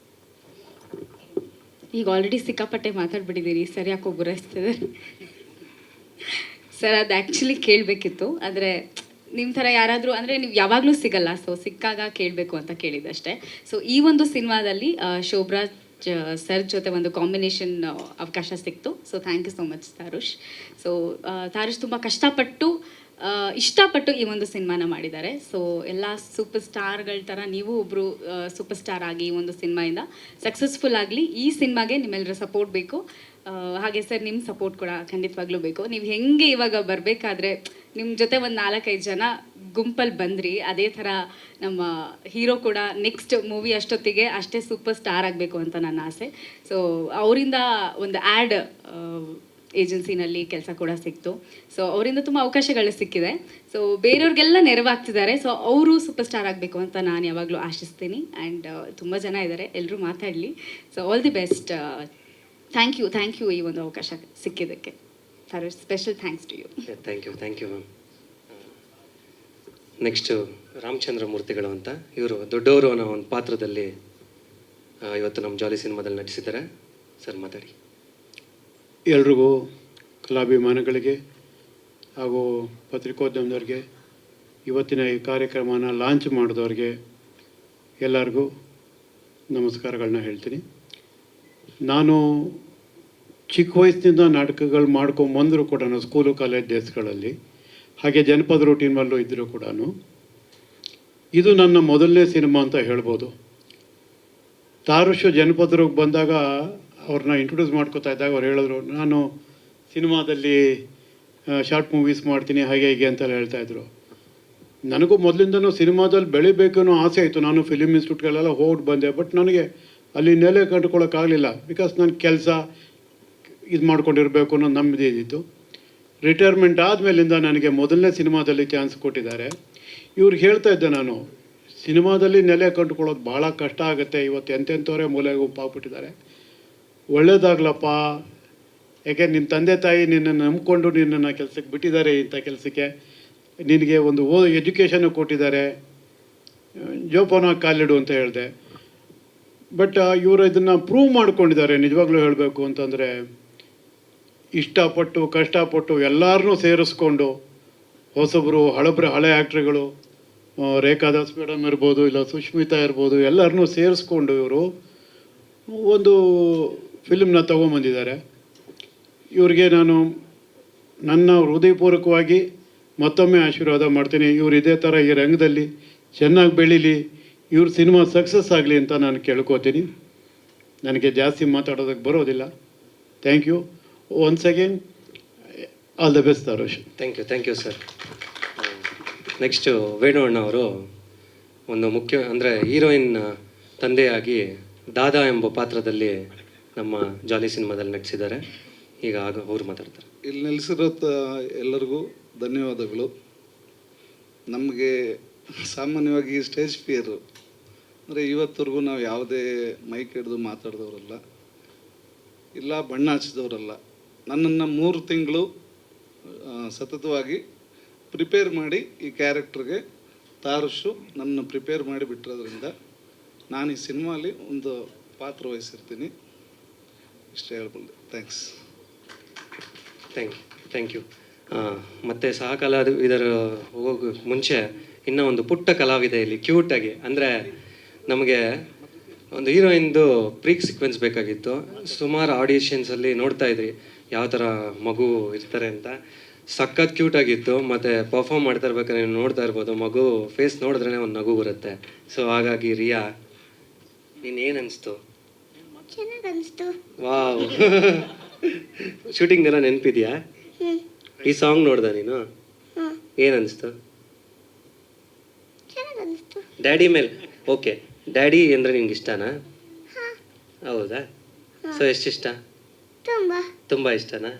ಈಗ ಆಲ್ರೆಡಿ ಸಿಕ್ಕಾಪಟ್ಟೆ ಮಾತಾಡ್ಬಿಟ್ಟಿದ್ದೀರಿ, ಸರಿ ಯಾಕೋ ಗುರಾಯಿಸ್ತದೆ ಸರ್. ಅದು ಆ್ಯಕ್ಚುಲಿ ಕೇಳಬೇಕಿತ್ತು, ಆದರೆ ನಿಮ್ಮ ಥರ ಯಾರಾದರೂ ಅಂದರೆ ನೀವು ಯಾವಾಗಲೂ ಸಿಗಲ್ಲ, ಸೊ ಸಿಕ್ಕಾಗ ಕೇಳಬೇಕು ಅಂತ ಕೇಳಿದ್ದಷ್ಟೇ. ಸೊ ಈ ಒಂದು ಸಿನಿಮಾದಲ್ಲಿ ಶೋಭರಾಜ್ ಸರ್ ಜೊತೆ ಒಂದು ಕಾಂಬಿನೇಷನ್ ಅವಕಾಶ ಸಿಕ್ತು. So thank you so much Tarush. So Tarush ತುಂಬ ಇಷ್ಟಪಟ್ಟು ಈ ಒಂದು ಸಿನಿಮಾನ ಮಾಡಿದ್ದಾರೆ. ಸೊ ಎಲ್ಲ ಸೂಪರ್ ಸ್ಟಾರ್ಗಳ ಥರ ನೀವು ಒಬ್ಬರು ಸೂಪರ್ ಸ್ಟಾರ್ ಆಗಿ ಈ ಒಂದು ಸಿನಿಮಾಯಿಂದ ಸಕ್ಸಸ್ಫುಲ್ ಆಗಲಿ. ಈ ಸಿನಿಮಾಗೆ ನಿಮ್ಮೆಲ್ಲರ ಸಪೋರ್ಟ್ ಬೇಕು. ಹಾಗೆ ಸರ್ ನಿಮ್ಮ ಸಪೋರ್ಟ್ ಕೂಡ ಖಂಡಿತವಾಗ್ಲೂ ಬೇಕು. ನೀವು ಹೆಂಗೆ ಇವಾಗ ಬರಬೇಕಾದ್ರೆ ನಿಮ್ಮ ಜೊತೆ ಒಂದು 4-5 ಜನ ಗುಂಪಲ್ಲಿ ಬಂದ್ರಿ, ಅದೇ ಥರ ನಮ್ಮ ಹೀರೋ ಕೂಡ ನೆಕ್ಸ್ಟ್ ಮೂವಿ ಅಷ್ಟೊತ್ತಿಗೆ ಅಷ್ಟೇ ಸೂಪರ್ ಸ್ಟಾರ್ ಆಗಬೇಕು ಅಂತ ನನ್ನ ಆಸೆ. ಸೊ ಅವರಿಂದ ಒಂದು ಆ್ಯಡ್ ಏಜೆನ್ಸಿನಲ್ಲಿ ಕೆಲಸ ಕೂಡ ಸಿಕ್ತು. ಸೊ ಅವರಿಂದ ತುಂಬ ಅವಕಾಶಗಳು ಸಿಕ್ಕಿದೆ. ಸೊ ಬೇರೆಯವ್ರಿಗೆಲ್ಲ ನೆರವಾಗ್ತಿದ್ದಾರೆ. ಸೊ ಅವರು ಸೂಪರ್ ಸ್ಟಾರ್ ಆಗಬೇಕು ಅಂತ ನಾನು ಯಾವಾಗಲೂ ಆಶಿಸ್ತೀನಿ. ಆ್ಯಂಡ್ ತುಂಬ ಜನ ಇದ್ದಾರೆ, ಎಲ್ಲರೂ ಮಾತಾಡಲಿ. So all the best. Thank you ಈ ಒಂದು ಅವಕಾಶ ಸಿಕ್ಕಿದ್ದಕ್ಕೆ. Tarush, special thanks to you. Thank you ma'am. Next Ramachandra ಮೂರ್ತಿಗಳು ಅಂತ, ಇವರು ದೊಡ್ಡವರು ಅನ್ನೋ ಒಂದು ಪಾತ್ರದಲ್ಲಿ ಇವತ್ತು ನಮ್ಮ ಜಾಲಿ ಸಿನಿಮಾದಲ್ಲಿ ನಟಿಸಿದ್ದಾರೆ. ಸರ್ ಮಾತಾಡಿ. ಎಲ್ರಿಗೂ, ಕಲಾಭಿಮಾನಿಗಳಿಗೆ ಹಾಗೂ ಪತ್ರಿಕೋದ್ಯಮದವ್ರಿಗೆ, ಇವತ್ತಿನ ಈ ಕಾರ್ಯಕ್ರಮನ ಲಾಂಚ್ ಮಾಡಿದವ್ರಿಗೆ ಎಲ್ಲರಿಗೂ ನಮಸ್ಕಾರಗಳನ್ನ ಹೇಳ್ತೀನಿ. ನಾನು ಚಿಕ್ಕ ವಯಸ್ಸಿನಿಂದ ನಾಟಕಗಳು ಮಾಡ್ಕೊಂಬಂದರೂ ಕೂಡ ಸ್ಕೂಲು ಕಾಲೇಜ್ ಡೇಸ್ಗಳಲ್ಲಿ, ಹಾಗೆ ಜನಪದ ರೂಟೀನಲ್ಲೂ ಇದ್ದರೂ ಕೂಡ ಇದು ನನ್ನ ಮೊದಲನೇ ಸಿನಿಮಾ ಅಂತ ಹೇಳ್ಬೋದು. ತಾರುಷ್ ಜನಪದರಿಗೆ ಬಂದಾಗ ಅವ್ರನ್ನ ಇಂಟ್ರೊಡ್ಯೂಸ್ ಮಾಡ್ಕೋತಾ ಇದ್ದಾಗ ಅವ್ರು ಹೇಳಿದ್ರು, ನಾನು ಸಿನಿಮಾದಲ್ಲಿ ಶಾರ್ಟ್ ಮೂವೀಸ್ ಮಾಡ್ತೀನಿ ಹಾಗೆ ಹೀಗೆ ಅಂತೆಲ್ಲ ಹೇಳ್ತಾಯಿದ್ರು. ನನಗೂ ಮೊದಲಿಂದನೂ ಸಿನಿಮಾದಲ್ಲಿ ಬೆಳಿಬೇಕು ಅನ್ನೋ ಆಸೆ ಆಯಿತು. ನಾನು ಫಿಲಿಮ್ ಇನ್ಸ್ಟಿಟ್ಯೂಟ್ಗಳೆಲ್ಲ ಹೋಗಿ ಬಂದೆ, ಬಟ್ ನನಗೆ ಅಲ್ಲಿ ನೆಲೆ ಕಂಡುಕೊಳ್ಳೋಕ್ಕಾಗಲಿಲ್ಲ. ಬಿಕಾಸ್ ನಾನು ಕೆಲಸ ಇದು ಮಾಡ್ಕೊಂಡಿರಬೇಕು ಅನ್ನೋ ನಮ್ಮದೇ ಇದ್ದಿತ್ತು. ರಿಟೈರ್ಮೆಂಟ್ ಆದಮೇಲಿಂದ ನನಗೆ ಮೊದಲನೇ ಸಿನಿಮಾದಲ್ಲಿ ಚಾನ್ಸ್ ಕೊಟ್ಟಿದ್ದಾರೆ. ಇವ್ರಿಗೆ ಹೇಳ್ತಾ ಇದ್ದೆ, ನಾನು ಸಿನಿಮಾದಲ್ಲಿ ನೆಲೆ ಕಂಡುಕೊಳ್ಳೋದು ಭಾಳ ಕಷ್ಟ ಆಗುತ್ತೆ, ಇವತ್ತು ಎಂತೆಂಥವರೇ ಮೂಲೆಗೆ ಗುಂಪಾಗ್ಬಿಟ್ಟಿದ್ದಾರೆ, ಒಳ್ಳೇದಾಗ್ಲಪ್ಪ, ಯಾಕೆ ನಿಮ್ಮ ತಂದೆ ತಾಯಿ ನಿನ್ನನ್ನು ನಂಬಿಕೊಂಡು ನಿನ್ನನ್ನು ಕೆಲಸಕ್ಕೆ ಬಿಟ್ಟಿದ್ದಾರೆ, ಇಂಥ ಕೆಲಸಕ್ಕೆ ನಿನಗೆ ಒಂದು ಎಜುಕೇಷನ್ನು ಕೊಟ್ಟಿದ್ದಾರೆ, ಜೋಪಾನ ಕಾಲಿಡು ಅಂತ ಹೇಳಿದೆ. ಬಟ್ ಇವರು ಇದನ್ನು ಪ್ರೂವ್ ಮಾಡ್ಕೊಂಡಿದ್ದಾರೆ. ನಿಜವಾಗ್ಲೂ ಹೇಳಬೇಕು ಅಂತಂದರೆ, ಇಷ್ಟಪಟ್ಟು ಕಷ್ಟಪಟ್ಟು ಎಲ್ಲರನ್ನೂ ಸೇರಿಸ್ಕೊಂಡು ಹೊಸಬ್ರು ಹಳೆ ಆ್ಯಕ್ಟ್ರುಗಳು, ರೇಖಾ ದಾಸ್ ಮೇಡಮ್ ಇರ್ಬೋದು, ಇಲ್ಲ ಸುಷ್ಮಿತಾ ಇರ್ಬೋದು, ಎಲ್ಲರನ್ನೂ ಸೇರಿಸ್ಕೊಂಡು ಇವರು ಒಂದು ಫಿಲ್ಮ್ನ ತೊಗೊಂಬಂದಿದ್ದಾರೆ. ಇವ್ರಿಗೆ ನಾನು ನನ್ನ ಹೃದಯಪೂರ್ವಕವಾಗಿ ಮತ್ತೊಮ್ಮೆ ಆಶೀರ್ವಾದ ಮಾಡ್ತೀನಿ. ಇವ್ರು ಇದೇ ಥರ ಈ ರಂಗದಲ್ಲಿ ಚೆನ್ನಾಗಿ ಬೆಳೀಲಿ, ಇವ್ರ ಸಿನಿಮಾ ಸಕ್ಸಸ್ ಆಗಲಿ ಅಂತ ನಾನು ಕೇಳ್ಕೊತೀನಿ. ನನಗೆ ಜಾಸ್ತಿ ಮಾತಾಡೋದಕ್ಕೆ ಬರೋದಿಲ್ಲ. Thank you once again, all the best Tarush. Thank you sir. Next Venu ಅಣ್ಣ ಅವರು ಒಂದು ಮುಖ್ಯ ಅಂದರೆ ಹೀರೋಯಿನ್ ತಂದೆಯಾಗಿ ದಾದಾ ಎಂಬ ಪಾತ್ರದಲ್ಲಿ ನಮ್ಮ ಜಾಲಿ ಸಿನಿಮಾದಲ್ಲಿ ನಟಿಸಿದ್ದಾರೆ. ಈಗ ಅವ್ರು ಮಾತಾಡ್ತಾರೆ. ಇಲ್ಲಿ ನೆಲೆಸಿರೋ ಎಲ್ಲರಿಗೂ ಧನ್ಯವಾದಗಳು. ನಮಗೆ ಸಾಮಾನ್ಯವಾಗಿ ಸ್ಟೇಜ್ ಫಿಯರು ಅಂದರೆ ಇವತ್ತವರೆಗೂ ನಾವು ಯಾವುದೇ ಮೈಕ್ ಹಿಡಿದು ಮಾತಾಡಿದವರಲ್ಲ, ಇಲ್ಲ ಬಣ್ಣ ಹಚ್ಚಿದವರಲ್ಲ. ನನ್ನನ್ನು 3 ತಿಂಗಳು ಸತತವಾಗಿ ಪ್ರಿಪೇರ್ ಮಾಡಿ ಈ ಕ್ಯಾರೆಕ್ಟ್ರಿಗೆ ತಾರುಷು ನನ್ನ ಪ್ರಿಪೇರ್ ಮಾಡಿ ಬಿಟ್ಟಿರೋದ್ರಿಂದ ನಾನು ಈ ಸಿನಿಮಾಲಿ ಒಂದು ಪಾತ್ರ ವಹಿಸಿರ್ತೀನಿ. ಇಷ್ಟೇ ಹೇಳ್ಬೋದು. Thank you. ಮತ್ತು ಸಹ ಕಲಾವಿದರು ಹೋಗೋ ಮುಂಚೆ ಇನ್ನೂ ಒಂದು ಪುಟ್ಟ ಕಲಾವಿದೆ ಇಲ್ಲಿ ಕ್ಯೂಟಾಗಿ, ಅಂದರೆ ನಮಗೆ ಒಂದು ಹೀರೋಯಿನ್ದು ಪ್ರೀಕ್ ಸೀಕ್ವೆನ್ಸ್ ಬೇಕಾಗಿತ್ತು. ಸುಮಾರು ಆಡಿಷನ್ಸಲ್ಲಿ ನೋಡ್ತಾ ಇದ್ರಿ ಯಾವ ಥರ ಮಗು ಇರ್ತಾರೆ ಅಂತ. ಸಖತ್ ಕ್ಯೂಟಾಗಿತ್ತು. ಮತ್ತು ಪರ್ಫಾರ್ಮ್ ಮಾಡ್ತಾ ಇರ್ಬೇಕಾದ್ರೆ ನೀವು ನೋಡ್ತಾ ಇರ್ಬೋದು, ಮಗು ಫೇಸ್ ನೋಡಿದ್ರೇ ಒಂದು ನಗು ಬರುತ್ತೆ. ಸೊ ಹಾಗಾಗಿ ರಿಯಾ, ನೀನೇನು ಅನಿಸ್ತು? ಚೆನ್ನಾಗಿ ಅನಿಸ್ತು. ವಾವ್. ಶೂಟಿಂಗ್ ಎಲ್ಲ ನೆನಪಿದ್ಯಾ? ಈ ಸಾಂಗ್ ನೋಡ್ದ ನೀನು? ಏನು ಅನಿಸ್ತು? ಚೆನ್ನಾಗಿ ಅನಿಸ್ತು. ಡ್ಯಾಡಿ ಮೇಲೆ ಓಕೆ. ಡ್ಯಾಡಿ ಅಂದರೆ ನಿಂಗೆ ಇಷ್ಟನಾ? ಹೌದಾ? ಸೊ ಎಷ್ಟಿಷ್ಟ? ತುಂಬ ಇಷ್ಟನಾ?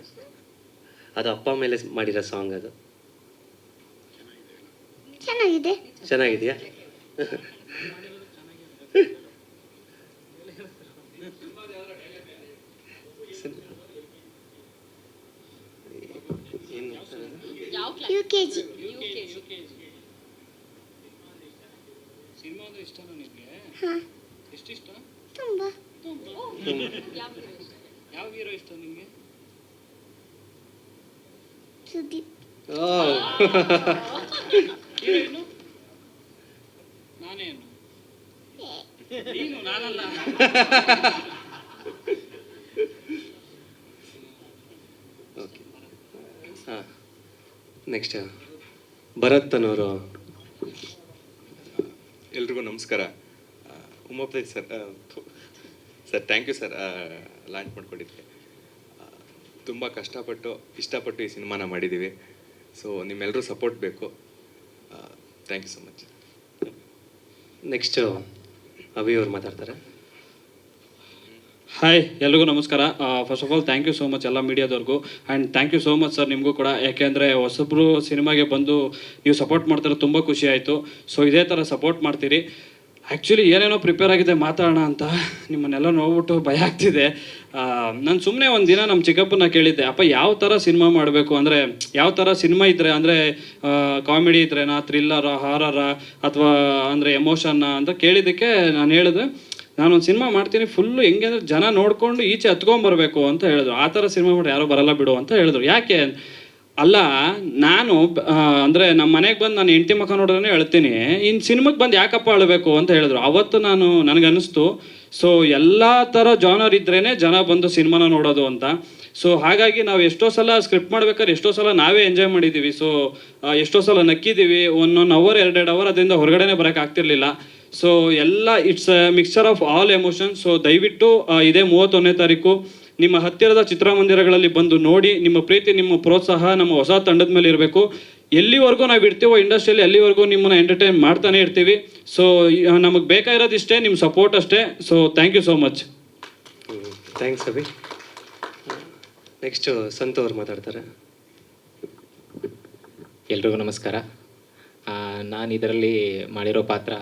ಅದು ಅಪ್ಪ ಮೇಲೆ ಮಾಡಿರೋ ಸಾಂಗ್ ಅದು. ಚೆನ್ನಾಗಿದೆಯಾ? UKG. ತುಂಬ. ಯಾವ ಹೀರೋ ಇಷ್ಟ ನಿಮಗೆ? ಸುದೀಪ್. ಹೀರೋಯಿನು ನಾನೇನು? ನೀನು, ನಾನಲ್ಲ. ಓಕೆ. ಹಾಂ, ನೆಕ್ಸ್ಟ್ ಭರತ್ ಅನ್ನೋರು. ಎಲ್ರಿಗೂ ನಮಸ್ಕಾರ. Umapathi sir, thank you sir launch ಮಾಡ್ಕೊಂಡಿದ್ದಕ್ಕೆ. ತುಂಬ ಕಷ್ಟಪಟ್ಟು ಇಷ್ಟಪಟ್ಟು ಈ ಸಿನಿಮಾನ ಮಾಡಿದ್ದೀವಿ. ಸೊ ನಿಮ್ಮೆಲ್ಲರೂ ಸಪೋರ್ಟ್ ಬೇಕು. Thank you so much. Next Abhi ಅವ್ರು ಮಾತಾಡ್ತಾರೆ. ಹಾಯ್, ಎಲ್ರಿಗೂ ನಮಸ್ಕಾರ. First of all thank you so much ಎಲ್ಲ ಮೀಡಿಯಾದವ್ರಿಗೂ. And thank you so much sir ನಿಮಗೂ ಕೂಡ. ಯಾಕೆಂದರೆ ಹೊಸಬ್ರು ಸಿನಿಮಾಗೆ ಬಂದು ನೀವು ಸಪೋರ್ಟ್ ಮಾಡ್ತಾರೆ, ತುಂಬ ಖುಷಿ ಆಯಿತು. ಸೊ ಇದೇ ಥರ ಸಪೋರ್ಟ್ ಮಾಡ್ತೀರಿ. ಆ್ಯಕ್ಚುಲಿ ಏನೇನೋ ಪ್ರಿಪೇರ್ ಆಗಿದೆ ಮಾತಾಡೋಣ ಅಂತ, ನಿಮ್ಮನ್ನೆಲ್ಲ ನೋಡ್ಬಿಟ್ಟು ಭಯ ಆಗ್ತಿದೆ. ನಾನು ಸುಮ್ಮನೆ ಒಂದು ದಿನ ನಮ್ಮ ಚಿಕ್ಕಪ್ಪನ ಕೇಳಿದ್ದೆ, ಅಪ್ಪ ಯಾವ ಥರ ಸಿನಿಮಾ ಮಾಡಬೇಕು, ಅಂದರೆ ಯಾವ ಥರ ಸಿನಿಮಾ ಇದ್ದರೆ, ಅಂದರೆ ಕಾಮಿಡಿ ಇದ್ರೇನಾ, ಥ್ರಿಲ್ಲರ, ಹಾರರ, ಅಥವಾ ಅಂದರೆ ಎಮೋಷನ್ನ ಅಂತ ಕೇಳಿದ್ದಕ್ಕೆ ನಾನು ಹೇಳಿದೆ, ನಾನೊಂದು ಸಿನಿಮಾ ಮಾಡ್ತೀನಿ ಫುಲ್ಲು ಹೆಂಗೆ ಅಂದರೆ ಜನ ನೋಡಿಕೊಂಡು ಈಚೆ ಹತ್ಕೊಂಬರ್ಬೇಕು ಅಂತ ಹೇಳಿದ್ರು. ಆ ಥರ ಸಿನಿಮಾ ಮಾಡಿ ಯಾರೂ ಬರಲ್ಲ ಬಿಡು ಅಂತ ಹೇಳಿದ್ರು. ಯಾಕೆ ಅಲ್ಲ, ನಾನು ಅಂದರೆ ನಮ್ಮ ಮನೆಗೆ ಬಂದು ನಾನು ಹೆಂಡತಿ ಮಕ್ಕ ನೋಡಿದ್ರೆ ಹೇಳ್ತೀನಿ, ಇನ್ನು ಸಿನಿಮಾಗೆ ಬಂದು ಯಾಕಪ್ಪ ಅಳಬೇಕು ಅಂತ ಹೇಳಿದ್ರು. ಅವತ್ತು ನನಗನ್ನಿಸ್ತು, ಸೊ ಎಲ್ಲ ಥರ ಜಾನರ್ ಇದ್ರೇ ಜನ ಬಂದು ಸಿನಿಮಾನ ನೋಡೋದು ಅಂತ. ಸೊ ಹಾಗಾಗಿ ನಾವು ಎಷ್ಟೋ ಸಲ ಸ್ಕ್ರಿಪ್ಟ್ ಮಾಡ್ಬೇಕಾದ್ರೆ ಎಷ್ಟೋ ಸಲ ನಾವೇ ಎಂಜಾಯ್ ಮಾಡಿದ್ದೀವಿ. ಸೊ ಎಷ್ಟೋ ಸಲ ನಕ್ಕಿದ್ದೀವಿ. 1 ಅವರ್ 2 ಅವರ್ ಅದರಿಂದ ಹೊರಗಡೆನೇ ಬರೋಕ್ಕೆ ಆಗ್ತಿರ್ಲಿಲ್ಲ. ಸೊ ಎಲ್ಲ it's mixture of all emotions. So ದಯವಿಟ್ಟು ಇದೇ 31ನೇ ತಾರೀಕು ನಿಮ್ಮ ಹತ್ತಿರದ ಚಿತ್ರಮಂದಿರಗಳಲ್ಲಿ ಬಂದು ನೋಡಿ. ನಿಮ್ಮ ಪ್ರೀತಿ, ನಿಮ್ಮ ಪ್ರೋತ್ಸಾಹ ನಮ್ಮ ಹೊಸ ತಂಡದ ಮೇಲೆ ಇರಬೇಕು. ಎಲ್ಲಿವರೆಗೂ ನಾವು ಇರ್ತೀವೋ ಇಂಡಸ್ಟ್ರಿಯಲ್ಲಿ, ಅಲ್ಲಿವರೆಗೂ ನಿಮ್ಮನ್ನು ಎಂಟರ್ಟೈನ್ ಮಾಡ್ತಾನೆ ಇರ್ತೀವಿ. ಸೊ ನಮಗೆ ಬೇಕಾಗಿರೋದಿಷ್ಟೇ, ನಿಮ್ಮ ಸಪೋರ್ಟ್ ಅಷ್ಟೇ. So thank you so much. Thanks Abhi. Next Santhu ಅವ್ರು ಮಾತಾಡ್ತಾರೆ. ಎಲ್ರಿಗೂ ನಮಸ್ಕಾರ. ನಾನು ಇದರಲ್ಲಿ ಮಾಡಿರೋ ಪಾತ್ರ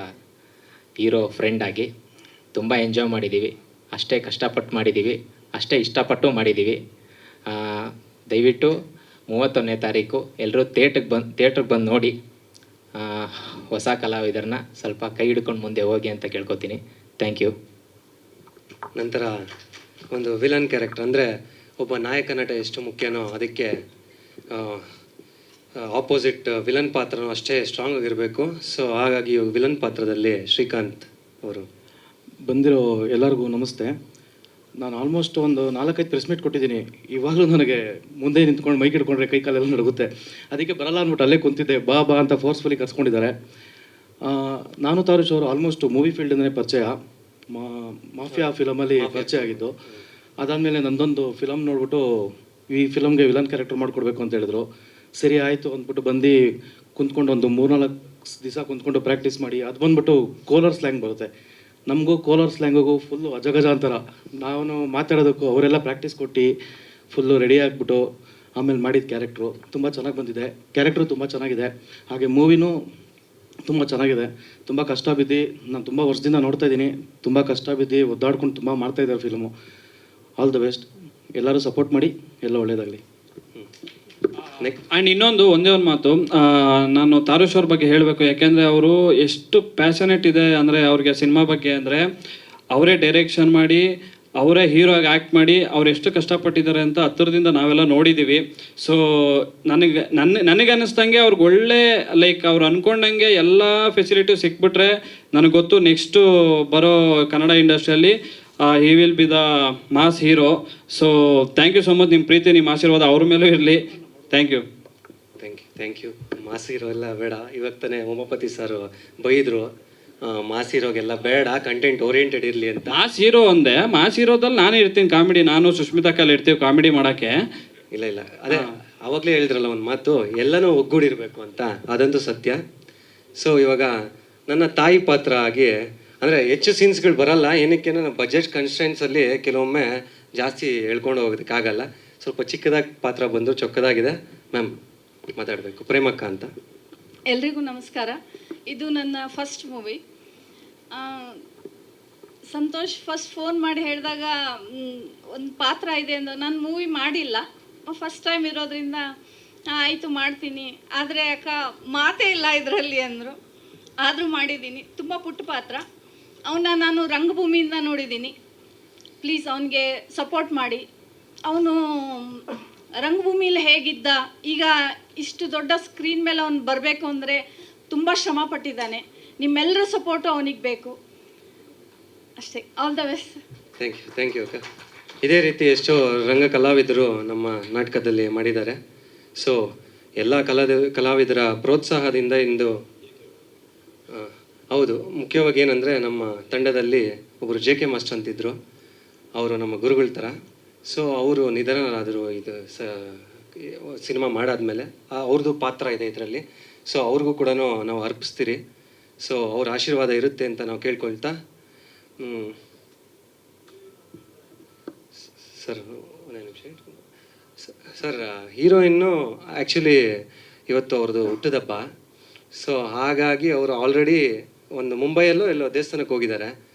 ಹೀರೋ ಫ್ರೆಂಡ್ ಆಗಿ ತುಂಬ ಎಂಜಾಯ್ ಮಾಡಿದ್ದೀವಿ. ಅಷ್ಟೇ ಕಷ್ಟಪಟ್ಟು ಮಾಡಿದ್ದೀವಿ, ಅಷ್ಟೇ ಇಷ್ಟಪಟ್ಟು ಮಾಡಿದ್ದೀವಿ. ದಯವಿಟ್ಟು 31ನೇ ತಾರೀಕು ಎಲ್ಲರೂ ಥಿಯೇಟ್ರಿಗೆ ಬಂದು ನೋಡಿ. ಹೊಸ ಕಲಾವಿದರನ್ನ ಸ್ವಲ್ಪ ಕೈ ಹಿಡ್ಕೊಂಡು ಮುಂದೆ ಹೋಗಿ ಅಂತ ಕೇಳ್ಕೊತೀನಿ. Thank you. ನಂತರ ಒಂದು ವಿಲನ್ ಕ್ಯಾರೆಕ್ಟರ್, ಅಂದರೆ ಒಬ್ಬ ನಾಯಕ ನಟ ಎಷ್ಟು ಮುಖ್ಯನೋ ಅದಕ್ಕೆ ಆಪೋಸಿಟ್ ವಿಲನ್ ಪಾತ್ರನೂ ಅಷ್ಟೇ ಸ್ಟ್ರಾಂಗ್ ಆಗಿರಬೇಕು. ಸೊ ಹಾಗಾಗಿ ವಿಲನ್ ಪಾತ್ರದಲ್ಲಿ ಶ್ರೀಕಾಂತ್ ಅವರು. ಬಂದಿರೋ ಎಲ್ಲರಿಗೂ ನಮಸ್ತೆ. ನಾನು ಆಲ್ಮೋಸ್ಟ್ ಒಂದು 4-5 ಪ್ರೆಸ್ ಮೀಟ್ ಕೊಟ್ಟಿದ್ದೀನಿ. ಇವಾಗಲೂ ನನಗೆ ಮುಂದೆ ನಿಂತ್ಕೊಂಡು ಮೈಕ್ ಹಿಡ್ಕೊಂಡ್ರೆ ಕೈ ಕಾಲೆಲ್ಲ ನಡುಗುತ್ತೆ. ಅದಕ್ಕೆ ಬರಲ್ಲ ಅಂದ್ಬಿಟ್ಟು ಅಲ್ಲೇ ಕುಂತಿದ್ದೆ. ಬಾ ಅಂತ ಫೋರ್ಸ್ಫುಲಿ ಕರ್ಸ್ಕೊಂಡಿದ್ದಾರೆ. ನಾನು ತಾರುಷ್ ಅವರು ಆಲ್ಮೋಸ್ಟ್ ಮೂವಿ ಫೀಲ್ಡಿಂದನೇ ಪರಿಚಯ. ಮಾಫಿಯಾ ಫಿಲಮಲ್ಲಿ ಪರಿಚಯ ಆಗಿದ್ದು. ಅದಾದಮೇಲೆ ನಂದೊಂದು ಫಿಲಮ್ ನೋಡ್ಬಿಟ್ಟು ಈ ಫಿಲಮ್ಗೆ ವಿಲನ್ ಕ್ಯಾರೆಕ್ಟರ್ ಮಾಡಿಕೊಡ್ಬೇಕು ಅಂತ ಹೇಳಿದ್ರು. ಸರಿ ಆಯಿತು ಅಂದ್ಬಿಟ್ಟು ಬಂದು ಕುಂತ್ಕೊಂಡು ಒಂದು 3-4 ದಿವಸ ಕುಂತ್ಕೊಂಡು ಪ್ರಾಕ್ಟೀಸ್ ಮಾಡಿ ಅದು ಬಂದ್ಬಿಟ್ಟು ಕೋಲಾರ್ ಸ್ಲ್ಯಾಂಗ್ ಬರುತ್ತೆ. ನಮಗೂ ಕೋಲಾರ್ ಸ್ಲ್ಯಾಂಗಿಗೂ ಫುಲ್ಲು ಅಜಗಜ ಅಂತಾರ. ನಾನು ಮಾತಾಡೋದಕ್ಕೂ ಅವರೆಲ್ಲ ಪ್ರಾಕ್ಟೀಸ್ ಕೊಟ್ಟು ಫುಲ್ಲು ರೆಡಿ ಆಗಿಬಿಟ್ಟು ಆಮೇಲೆ ಮಾಡಿದ ಕ್ಯಾರೆಕ್ಟ್ರು ತುಂಬ ಚೆನ್ನಾಗಿ ಬಂದಿದೆ. ಕ್ಯಾರೆಕ್ಟ್ರು ತುಂಬ ಚೆನ್ನಾಗಿದೆ. ಹಾಗೆ ಮೂವಿನೂ ತುಂಬ ಚೆನ್ನಾಗಿದೆ. ತುಂಬ ಕಷ್ಟ ಬಿದ್ದು ನಾನು ತುಂಬ ವರ್ಷದಿಂದ ನೋಡ್ತಾ ಇದ್ದೀನಿ. ತುಂಬ ಕಷ್ಟ ಬಿದ್ದು ಒದ್ದಾಡ್ಕೊಂಡು ತುಂಬ ಮಾಡ್ತಾಯಿದ್ದಾರೆ ಫಿಲ್ಮು. All the best. ಎಲ್ಲರೂ ಸಪೋರ್ಟ್ ಮಾಡಿ. ಎಲ್ಲ ಒಳ್ಳೆಯದಾಗಲಿ. ಆ್ಯಂಡ್ ಇನ್ನೊಂದು ಒಂದೇ ಒಂದು ಮಾತು, ನಾನು ತಾರುಷ್ ಅವ್ರ ಬಗ್ಗೆ ಹೇಳಬೇಕು. ಯಾಕೆಂದರೆ ಅವರು ಎಷ್ಟು ಪ್ಯಾಷನೇಟ್ ಇದೆ ಅಂದರೆ ಅವ್ರಿಗೆ ಸಿನಿಮಾ ಬಗ್ಗೆ ಅಂದರೆ ಅವರೇ ಡೈರೆಕ್ಷನ್ ಮಾಡಿ ಅವರೇ ಹೀರೋ ಆಗಿ ಆ್ಯಕ್ಟ್ ಮಾಡಿ ಅವ್ರು ಎಷ್ಟು ಕಷ್ಟಪಟ್ಟಿದ್ದಾರೆ ಅಂತ ಹತ್ತಿರದಿಂದ ನಾವೆಲ್ಲ ನೋಡಿದ್ದೀವಿ. ಸೊ ನನಗೆ ಅನ್ನಿಸ್ದಂಗೆ ಅವ್ರಿಗೆ ಒಳ್ಳೆ ಲೈಕ್ ಅವ್ರು ಅಂದ್ಕೊಂಡಂಗೆ ಎಲ್ಲ ಫೆಸಿಲಿಟಿ ಸಿಕ್ಬಿಟ್ರೆ ನನಗೆ ಗೊತ್ತು ನೆಕ್ಸ್ಟು ಬರೋ ಕನ್ನಡ ಇಂಡಸ್ಟ್ರಿಯಲ್ಲಿ he will be the mass hero. So thank you so much. ನಿಮ್ಮ ಪ್ರೀತಿ ನಿಮ್ಮ ಆಶೀರ್ವಾದ ಅವ್ರ ಮೇಲೂ ಇರಲಿ. Thank you. Thank you. ಮಾಸಿರೋ ಎಲ್ಲ ಬೇಡ. ಇವಾಗ ತಾನೇ ಉಮಾಪತಿ ಸರ್ ಬೈದರು ಮಾಸಿರೋಗೆಲ್ಲ ಬೇಡ, ಕಂಟೆಂಟ್ ಓರಿಯೆಂಟೆಡ್ ಇರಲಿ ಅಂತ. ಮಾಸ್ ಹೀರೋ ಒಂದೇ. ಮಾಸ್ ಹೀರೋದಲ್ಲಿ ನಾನೇ ಇರ್ತೀನಿ ಕಾಮಿಡಿ. ನಾನು ಸುಷ್ಮಿತಾ ಕಾಲ್ ಇರ್ತೀವಿ ಕಾಮಿಡಿ ಮಾಡೋಕ್ಕೆ. ಇಲ್ಲ ಅದೇ ಆವಾಗಲೇ ಹೇಳಿದ್ರಲ್ಲ ಒಂದು ಮಾತು, ಎಲ್ಲನೂ ಒಗ್ಗೂಡಿರಬೇಕು ಅಂತ. ಅದಂತೂ ಸತ್ಯ. ಸೊ ಇವಾಗ ನನ್ನ ತಾಯಿ ಪಾತ್ರ ಆಗಿ ಅಂದರೆ ಹೆಚ್ಚು ಸೀನ್ಸ್ಗಳು ಬರಲ್ಲ. ಏನಕ್ಕೆ ನನ್ನ ಬಜೆಟ್ ಕನ್ಸ್ಟೆನ್ಸಲ್ಲಿ ಕೆಲವೊಮ್ಮೆ ಜಾಸ್ತಿ ಹೇಳ್ಕೊಂಡು ಹೋಗೋದಕ್ಕಾಗಲ್ಲ. ಸ್ವಲ್ಪ ಚಿಕ್ಕದಾಗಿ ಪಾತ್ರ ಬಂದು ಚೊಕ್ಕದಾಗಿದೆ. ಮ್ಯಾಮ್ ಮಾತಾಡಬೇಕು. ಪ್ರೇಮಕ್ಕ ಅಂತ. ಎಲ್ರಿಗೂ ನಮಸ್ಕಾರ. ಇದು ನನ್ನ first movie. Santosh first phone ಮಾಡಿ ಹೇಳಿದಾಗ ಒಂದು ಪಾತ್ರ ಇದೆ ಅಂದು ನಾನು ಮೂವಿ ಮಾಡಿಲ್ಲ, ಫಸ್ಟ್ ಟೈಮ್ ಇರೋದ್ರಿಂದ ಆಯಿತು ಮಾಡ್ತೀನಿ, ಆದರೆ ಅಕ್ಕ ಮಾತೇ ಇಲ್ಲ ಇದರಲ್ಲಿ ಅಂದರು. ಆದರೂ ಮಾಡಿದ್ದೀನಿ. ತುಂಬ ಪುಟ್ಟ ಪಾತ್ರ. ಅವನ್ನ ನಾನು ರಂಗಭೂಮಿಯಿಂದ ನೋಡಿದ್ದೀನಿ. ಪ್ಲೀಸ್ ಅವನಿಗೆ ಸಪೋರ್ಟ್ ಮಾಡಿ. ಅವನು ರಂಗಭೂಮಿಯಲ್ಲಿ ಹೇಗಿದ್ದ, ಈಗ ಇಷ್ಟು ದೊಡ್ಡ ಸ್ಕ್ರೀನ್ ಮೇಲೆ ಅವನು ಬರಬೇಕು ಅಂದರೆ ತುಂಬ ಶ್ರಮ ಪಟ್ಟಿದ್ದಾನೆ. ನಿಮ್ಮೆಲ್ಲರ ಸಪೋರ್ಟು ಅವನಿಗೆ ಬೇಕು ಅಷ್ಟೇ. All the best. Thank you ಅಕ್ಕ. ಇದೇ ರೀತಿ ಎಷ್ಟೋ ರಂಗ ಕಲಾವಿದರು ನಮ್ಮ ನಾಟಕದಲ್ಲಿ ಮಾಡಿದ್ದಾರೆ. ಸೊ ಎಲ್ಲ ಕಲಾವಿದರ ಪ್ರೋತ್ಸಾಹದಿಂದ ಇಂದು ಹೌದು, ಮುಖ್ಯವಾಗಿ ಏನಂದರೆ ನಮ್ಮ ತಂಡದಲ್ಲಿ ಒಬ್ಬರು JK ಮಾಸ್ಟರ್ ಅಂತಿದ್ರು. ಅವರು ನಮ್ಮ ಗುರುಗಳ ಥರ. ಸೊ ಅವರು ನಿಧನರಾದರು ಇದು ಸಿನಿಮಾ ಮಾಡಾದ್ಮೇಲೆ. ಅವ್ರದ್ದು ಪಾತ್ರ ಇದೆ ಇದರಲ್ಲಿ. ಸೊ ಅವ್ರಿಗೂ ಕೂಡ ನಾವು ಅರ್ಪಿಸ್ತೀರಿ. ಸೊ ಅವ್ರ ಆಶೀರ್ವಾದ ಇರುತ್ತೆ ಅಂತ ನಾವು ಕೇಳ್ಕೊಳ್ತಾ, ಸರ್ ಒಂದೇ ನಿಮಿಷ. ಸರ್ ಹೀರೋಯಿನ್ನು ಆ್ಯಕ್ಚುಲಿ ಇವತ್ತು ಅವ್ರದ್ದು ಹುಟ್ಟುದಬ್ಬ. ಸೊ ಹಾಗಾಗಿ ಅವರು ಆಲ್ರೆಡಿ ಒಂದು ಮುಂಬೈಯಲ್ಲೋ ಎಲ್ಲೋ ದೇವಸ್ಥಾನಕ್ಕೆ ಹೋಗಿದ್ದಾರೆ.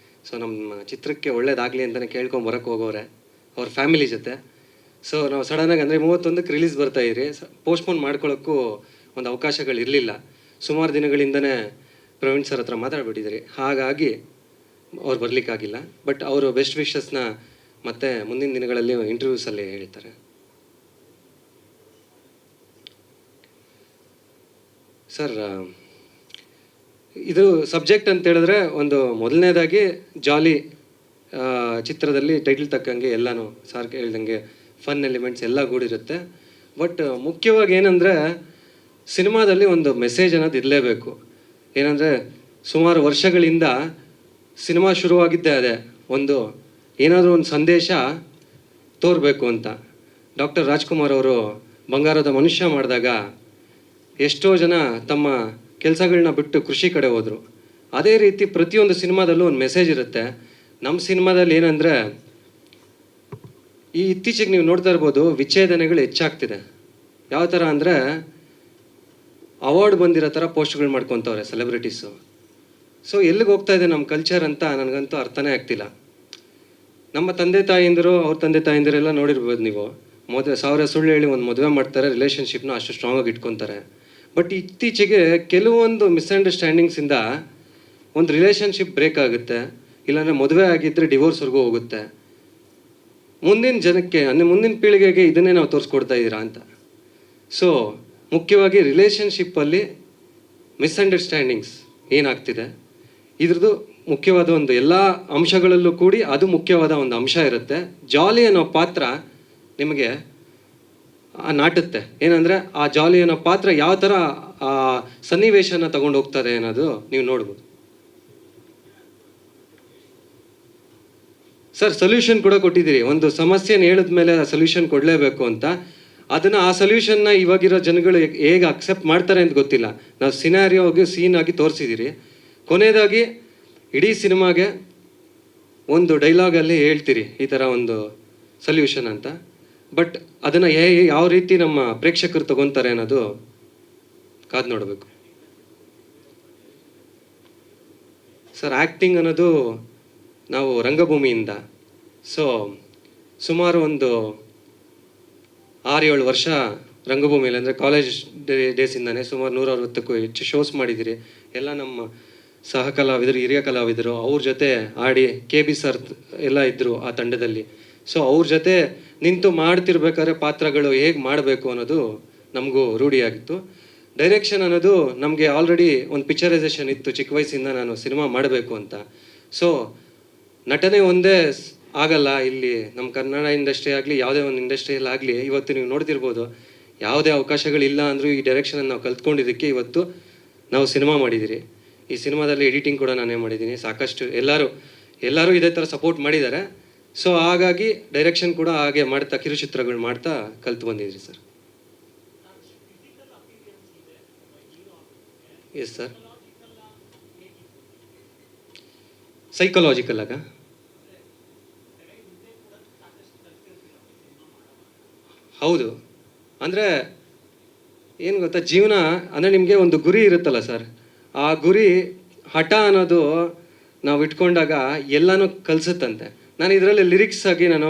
ಸೊ ನಮ್ಮ ಚಿತ್ರಕ್ಕೆ ಒಳ್ಳೇದಾಗಲಿ ಅಂತಲೇ ಕೇಳ್ಕೊಂಬರಕ್ಕೆ ಹೋಗೋರೆ ಅವ್ರ ಫ್ಯಾಮಿಲಿ ಜೊತೆ. ಸೊ ನಾವು ಸಡನ್ನಾಗಿ ಅಂದರೆ 31ಕ್ಕೆ ರಿಲೀಸ್ ಬರ್ತಾಯಿದ್ರಿ. ಪೋಸ್ಟ್ಪೋನ್ ಮಾಡ್ಕೊಳ್ಳೋಕ್ಕೂ ಒಂದು ಅವಕಾಶಗಳಿರಲಿಲ್ಲ. ಸುಮಾರು ದಿನಗಳಿಂದನೇ ಪ್ರವೀಣ್ ಸರ್ ಹತ್ರ ಮಾತಾಡ್ಬಿಟ್ಟಿದ್ರಿ. ಹಾಗಾಗಿ ಅವ್ರು ಬರಲಿಕ್ಕಾಗಿಲ್ಲ. ಬಟ್ ಅವರು ಬೆಸ್ಟ್ ವಿಶಸ್ನ ಮತ್ತೆ ಮುಂದಿನ ದಿನಗಳಲ್ಲಿ ಇಂಟರ್ವ್ಯೂಸಲ್ಲಿ ಹೇಳ್ತಾರೆ. ಸರ್ ಇದು ಸಬ್ಜೆಕ್ಟ್ ಅಂತ ಹೇಳಿದ್ರೆ ಒಂದು ಮೊದಲನೇದಾಗಿ ಜಾಲಿ ಚಿತ್ರದಲ್ಲಿ ಟೈಟಲ್ ತಕ್ಕಂಗೆ ಎಲ್ಲನೂ ಸಾರ್ ಹೇಳ್ದಂಗೆ ಫನ್ ಎಲಿಮೆಂಟ್ಸ್ ಎಲ್ಲ ಗೂಡಿರುತ್ತೆ. ಬಟ್ ಮುಖ್ಯವಾಗಿ ಏನಂದರೆ ಸಿನಿಮಾದಲ್ಲಿ ಒಂದು ಮೆಸೇಜ್ ಅನ್ನೋದು ಇರಲೇಬೇಕು. ಏನಂದರೆ ಸುಮಾರು ವರ್ಷಗಳಿಂದ ಸಿನಿಮಾ ಶುರುವಾಗಿದ್ದೇ ಅದೇ ಒಂದು ಏನಾದರೂ ಒಂದು ಸಂದೇಶ ತೋರಬೇಕು ಅಂತ. ಡಾಕ್ಟರ್ ರಾಜ್ಕುಮಾರ್ ಅವರು ಬಂಗಾರದ ಮನುಷ್ಯ ಮಾಡಿದಾಗ ಎಷ್ಟೋ ಜನ ತಮ್ಮ ಕೆಲಸಗಳನ್ನ ಬಿಟ್ಟು ಕೃಷಿ ಕಡೆ ಹೋದರು. ಅದೇ ರೀತಿ ಪ್ರತಿಯೊಂದು ಸಿನಿಮಾದಲ್ಲೂ ಒಂದು ಮೆಸೇಜ್ ಇರುತ್ತೆ. ನಮ್ಮ ಸಿನಿಮಾದಲ್ಲಿ ಏನಂದರೆ ಈ ಇತ್ತೀಚೆಗೆ ನೀವು ನೋಡ್ತಾ ಇರ್ಬೋದು, ವಿಚ್ಛೇದನೆಗಳು ಹೆಚ್ಚಾಗ್ತಿದೆ. ಯಾವ ಥರ ಅಂದರೆ ಅವಾರ್ಡ್ ಬಂದಿರೋ ಥರ ಪೋಸ್ಟ್ಗಳು ಮಾಡ್ಕೊತವ್ರೆ ಸೆಲೆಬ್ರಿಟೀಸು. ಸೊ ಎಲ್ಲಿಗೆ ಹೋಗ್ತಾ ಇದೆ ನಮ್ಮ ಕಲ್ಚರ್ ಅಂತ ನನಗಂತೂ ಅರ್ಥನೇ ಆಗ್ತಿಲ್ಲ. ನಮ್ಮ ತಂದೆ ತಾಯಿಂದರು ಅವ್ರ ತಂದೆ ತಾಯಿಂದರೆಲ್ಲ ನೋಡಿರ್ಬೋದು ನೀವು. ಸಾವಿರ ಸುಳ್ಳು ಹೇಳಿ ಒಂದು ಮದುವೆ ಮಾಡ್ತಾರೆ, ರಿಲೇಷನ್ಶಿಪ್ನ ಅಷ್ಟು ಸ್ಟ್ರಾಂಗಾಗಿ ಇಟ್ಕೊತಾರೆ. ಬಟ್ ಇತ್ತೀಚೆಗೆ ಕೆಲವೊಂದು ಮಿಸ್ಅಂಡರ್ಸ್ಟ್ಯಾಂಡಿಂಗ್ಸಿಂದ ಒಂದು ರಿಲೇಷನ್ಶಿಪ್ ಬ್ರೇಕ್ ಆಗುತ್ತೆ, ಇಲ್ಲಾಂದರೆ ಮದುವೆ ಆಗಿದ್ದರೆ ಡಿವೋರ್ಸ್ವರೆಗೂ ಹೋಗುತ್ತೆ. ಮುಂದಿನ ಜನಕ್ಕೆ ಅಂದರೆ ಮುಂದಿನ ಪೀಳಿಗೆಗೆ ಇದನ್ನೇ ನಾವು ತೋರಿಸ್ಕೊಡ್ತಾ ಇದ್ದೀರಾ ಅಂತ. ಸೊ ಮುಖ್ಯವಾಗಿ ರಿಲೇಷನ್ಶಿಪ್ಪಲ್ಲಿ ಮಿಸ್ಅಂಡರ್ಸ್ಟ್ಯಾಂಡಿಂಗ್ಸ್ ಏನಾಗ್ತಿದೆ ಇದ್ರದ್ದು ಮುಖ್ಯವಾದ ಒಂದು ಎಲ್ಲ ಅಂಶಗಳಲ್ಲೂ ಕೂಡಿ ಅದು ಮುಖ್ಯವಾದ ಒಂದು ಅಂಶ ಇರುತ್ತೆ. ಜಾಲಿ ಅನ್ನೋ ಪಾತ್ರ ನಿಮಗೆ ನಾಟುತ್ತೆ. ಏನಂದರೆ ಆ ಜಾಲಿ ಅನ್ನೋ ಪಾತ್ರ ಯಾವ ಥರ ಆ ಸನ್ನಿವೇಶನ ತಗೊಂಡು ಹೋಗ್ತಾರೆ ಅನ್ನೋದು ನೀವು ನೋಡ್ಬೋದು. ಸರ್ ಸೊಲ್ಯೂಷನ್ ಕೂಡ ಕೊಟ್ಟಿದ್ದೀರಿ. ಒಂದು ಸಮಸ್ಯೆನ ಹೇಳಿದ ಮೇಲೆ ಸೊಲ್ಯೂಷನ್ ಕೊಡಲೇಬೇಕು ಅಂತ. ಅದನ್ನು ಆ ಸೊಲ್ಯೂಷನ್ನ ಇವಾಗಿರೋ ಜನಗಳು ಹೇಗೆ ಅಕ್ಸೆಪ್ಟ್ ಮಾಡ್ತಾರೆ ಅಂತ ಗೊತ್ತಿಲ್ಲ. ನಾವು ಸಿನಾರಿಯೋಗಿ ಸೀನ್ ಆಗಿ ತೋರಿಸಿದ್ದೀರಿ. ಕೊನೆಯದಾಗಿ ಇಡೀ ಸಿನಿಮಾಗೆ ಒಂದು ಡೈಲಾಗಲ್ಲಿ ಹೇಳ್ತೀರಿ ಈ ಥರ ಒಂದು ಸೊಲ್ಯೂಷನ್ ಅಂತ. ಬಟ್ ಅದನ್ನು ಯಾವ ರೀತಿ ನಮ್ಮ ಪ್ರೇಕ್ಷಕರು ತಗೊತಾರೆ ಅನ್ನೋದು ಕಾದು ನೋಡಬೇಕು. ಸರ್ ಆ್ಯಕ್ಟಿಂಗ್ ಅನ್ನೋದು ನಾವು ರಂಗಭೂಮಿಯಿಂದ ಸುಮಾರು ಒಂದು 6-7 ವರ್ಷ ರಂಗಭೂಮಿಯಲ್ಲಿ ಅಂದರೆ ಕಾಲೇಜ್ ಡೇಸಿಂದಾನೆ ಸುಮಾರು 160ಕ್ಕೂ ಹೆಚ್ಚು ಶೋಸ್ ಮಾಡಿದ್ದೀರಿ. ಎಲ್ಲ ನಮ್ಮ ಸಹ ಕಲಾವಿದರು, ಹಿರಿಯ ಕಲಾವಿದರು ಅವ್ರ ಜೊತೆ ಆಡಿ KB ಸರ್ ಎಲ್ಲ ಇದ್ದರು ಆ ತಂಡದಲ್ಲಿ. ಅವ್ರ ಜೊತೆ ನಿಂತು ಮಾಡ್ತಿರ್ಬೇಕಾದ್ರೆ ಪಾತ್ರಗಳು ಹೇಗೆ ಮಾಡಬೇಕು ಅನ್ನೋದು ನಮಗೂ ರೂಢಿಯಾಗಿತ್ತು. ಡೈರೆಕ್ಷನ್ ಅನ್ನೋದು ನಮಗೆ ಆಲ್ರೆಡಿ ಒಂದು ಪಿಕ್ಚರೈಸೇಷನ್ ಇತ್ತು ಚಿಕ್ಕ ವಯಸ್ಸಿಂದ ನಾನು ಸಿನಿಮಾ ಮಾಡಬೇಕು ಅಂತ. ನಟನೆ ಒಂದೇ ಆಗಲ್ಲ. ಇಲ್ಲಿ ನಮ್ಮ ಕನ್ನಡ ಇಂಡಸ್ಟ್ರಿ ಆಗಲಿ ಯಾವುದೇ ಒಂದು ಇಂಡಸ್ಟ್ರಿಯಲ್ಲಿ ಆಗಲಿ ಇವತ್ತು ನೀವು ನೋಡ್ತಿರ್ಬೋದು ಯಾವುದೇ ಅವಕಾಶಗಳಿಲ್ಲ ಅಂದರೂ ಈ ಡೈರೆಕ್ಷನನ್ನು ನಾವು ಕಲ್ತ್ಕೊಂಡಿದ್ದಕ್ಕೆ ಇವತ್ತು ನಾವು ಸಿನಿಮಾ ಮಾಡಿದ್ದೀರಿ. ಈ ಸಿನಿಮಾದಲ್ಲಿ ಎಡಿಟಿಂಗ್ ಕೂಡ ನಾನೇ ಮಾಡಿದ್ದೀನಿ. ಸಾಕಷ್ಟು ಎಲ್ಲರೂ ಇದೇ ಥರ ಸಪೋರ್ಟ್ ಮಾಡಿದ್ದಾರೆ. ಹಾಗಾಗಿ ಡೈರೆಕ್ಷನ್ ಕೂಡ ಹಾಗೆ ಮಾಡ್ತಾ ಕಿರುಚಿತ್ರಗಳು ಮಾಡ್ತಾ ಕಲ್ತು ಬಂದಿದ್ರಿ ಸರ್. Yes sir. ಸೈಕಲಾಜಿಕಲ್ ಆಗ ಹೌದು. ಅಂದರೆ ಏನು ಗೊತ್ತಾ, ಜೀವನ ಅಂದರೆ ನಿಮಗೆ ಒಂದು ಗುರಿ ಇರುತ್ತಲ್ಲ ಸರ್. ಆ ಗುರಿ ಹಠ ಅನ್ನೋದು ನಾವು ಇಟ್ಕೊಂಡಾಗ ಎಲ್ಲನೂ ಕಲಿಸುತ್ತಂತೆ. ನಾನು ಇದರಲ್ಲಿ ಲಿರಿಕ್ಸ್ ಆಗಿ ನಾನು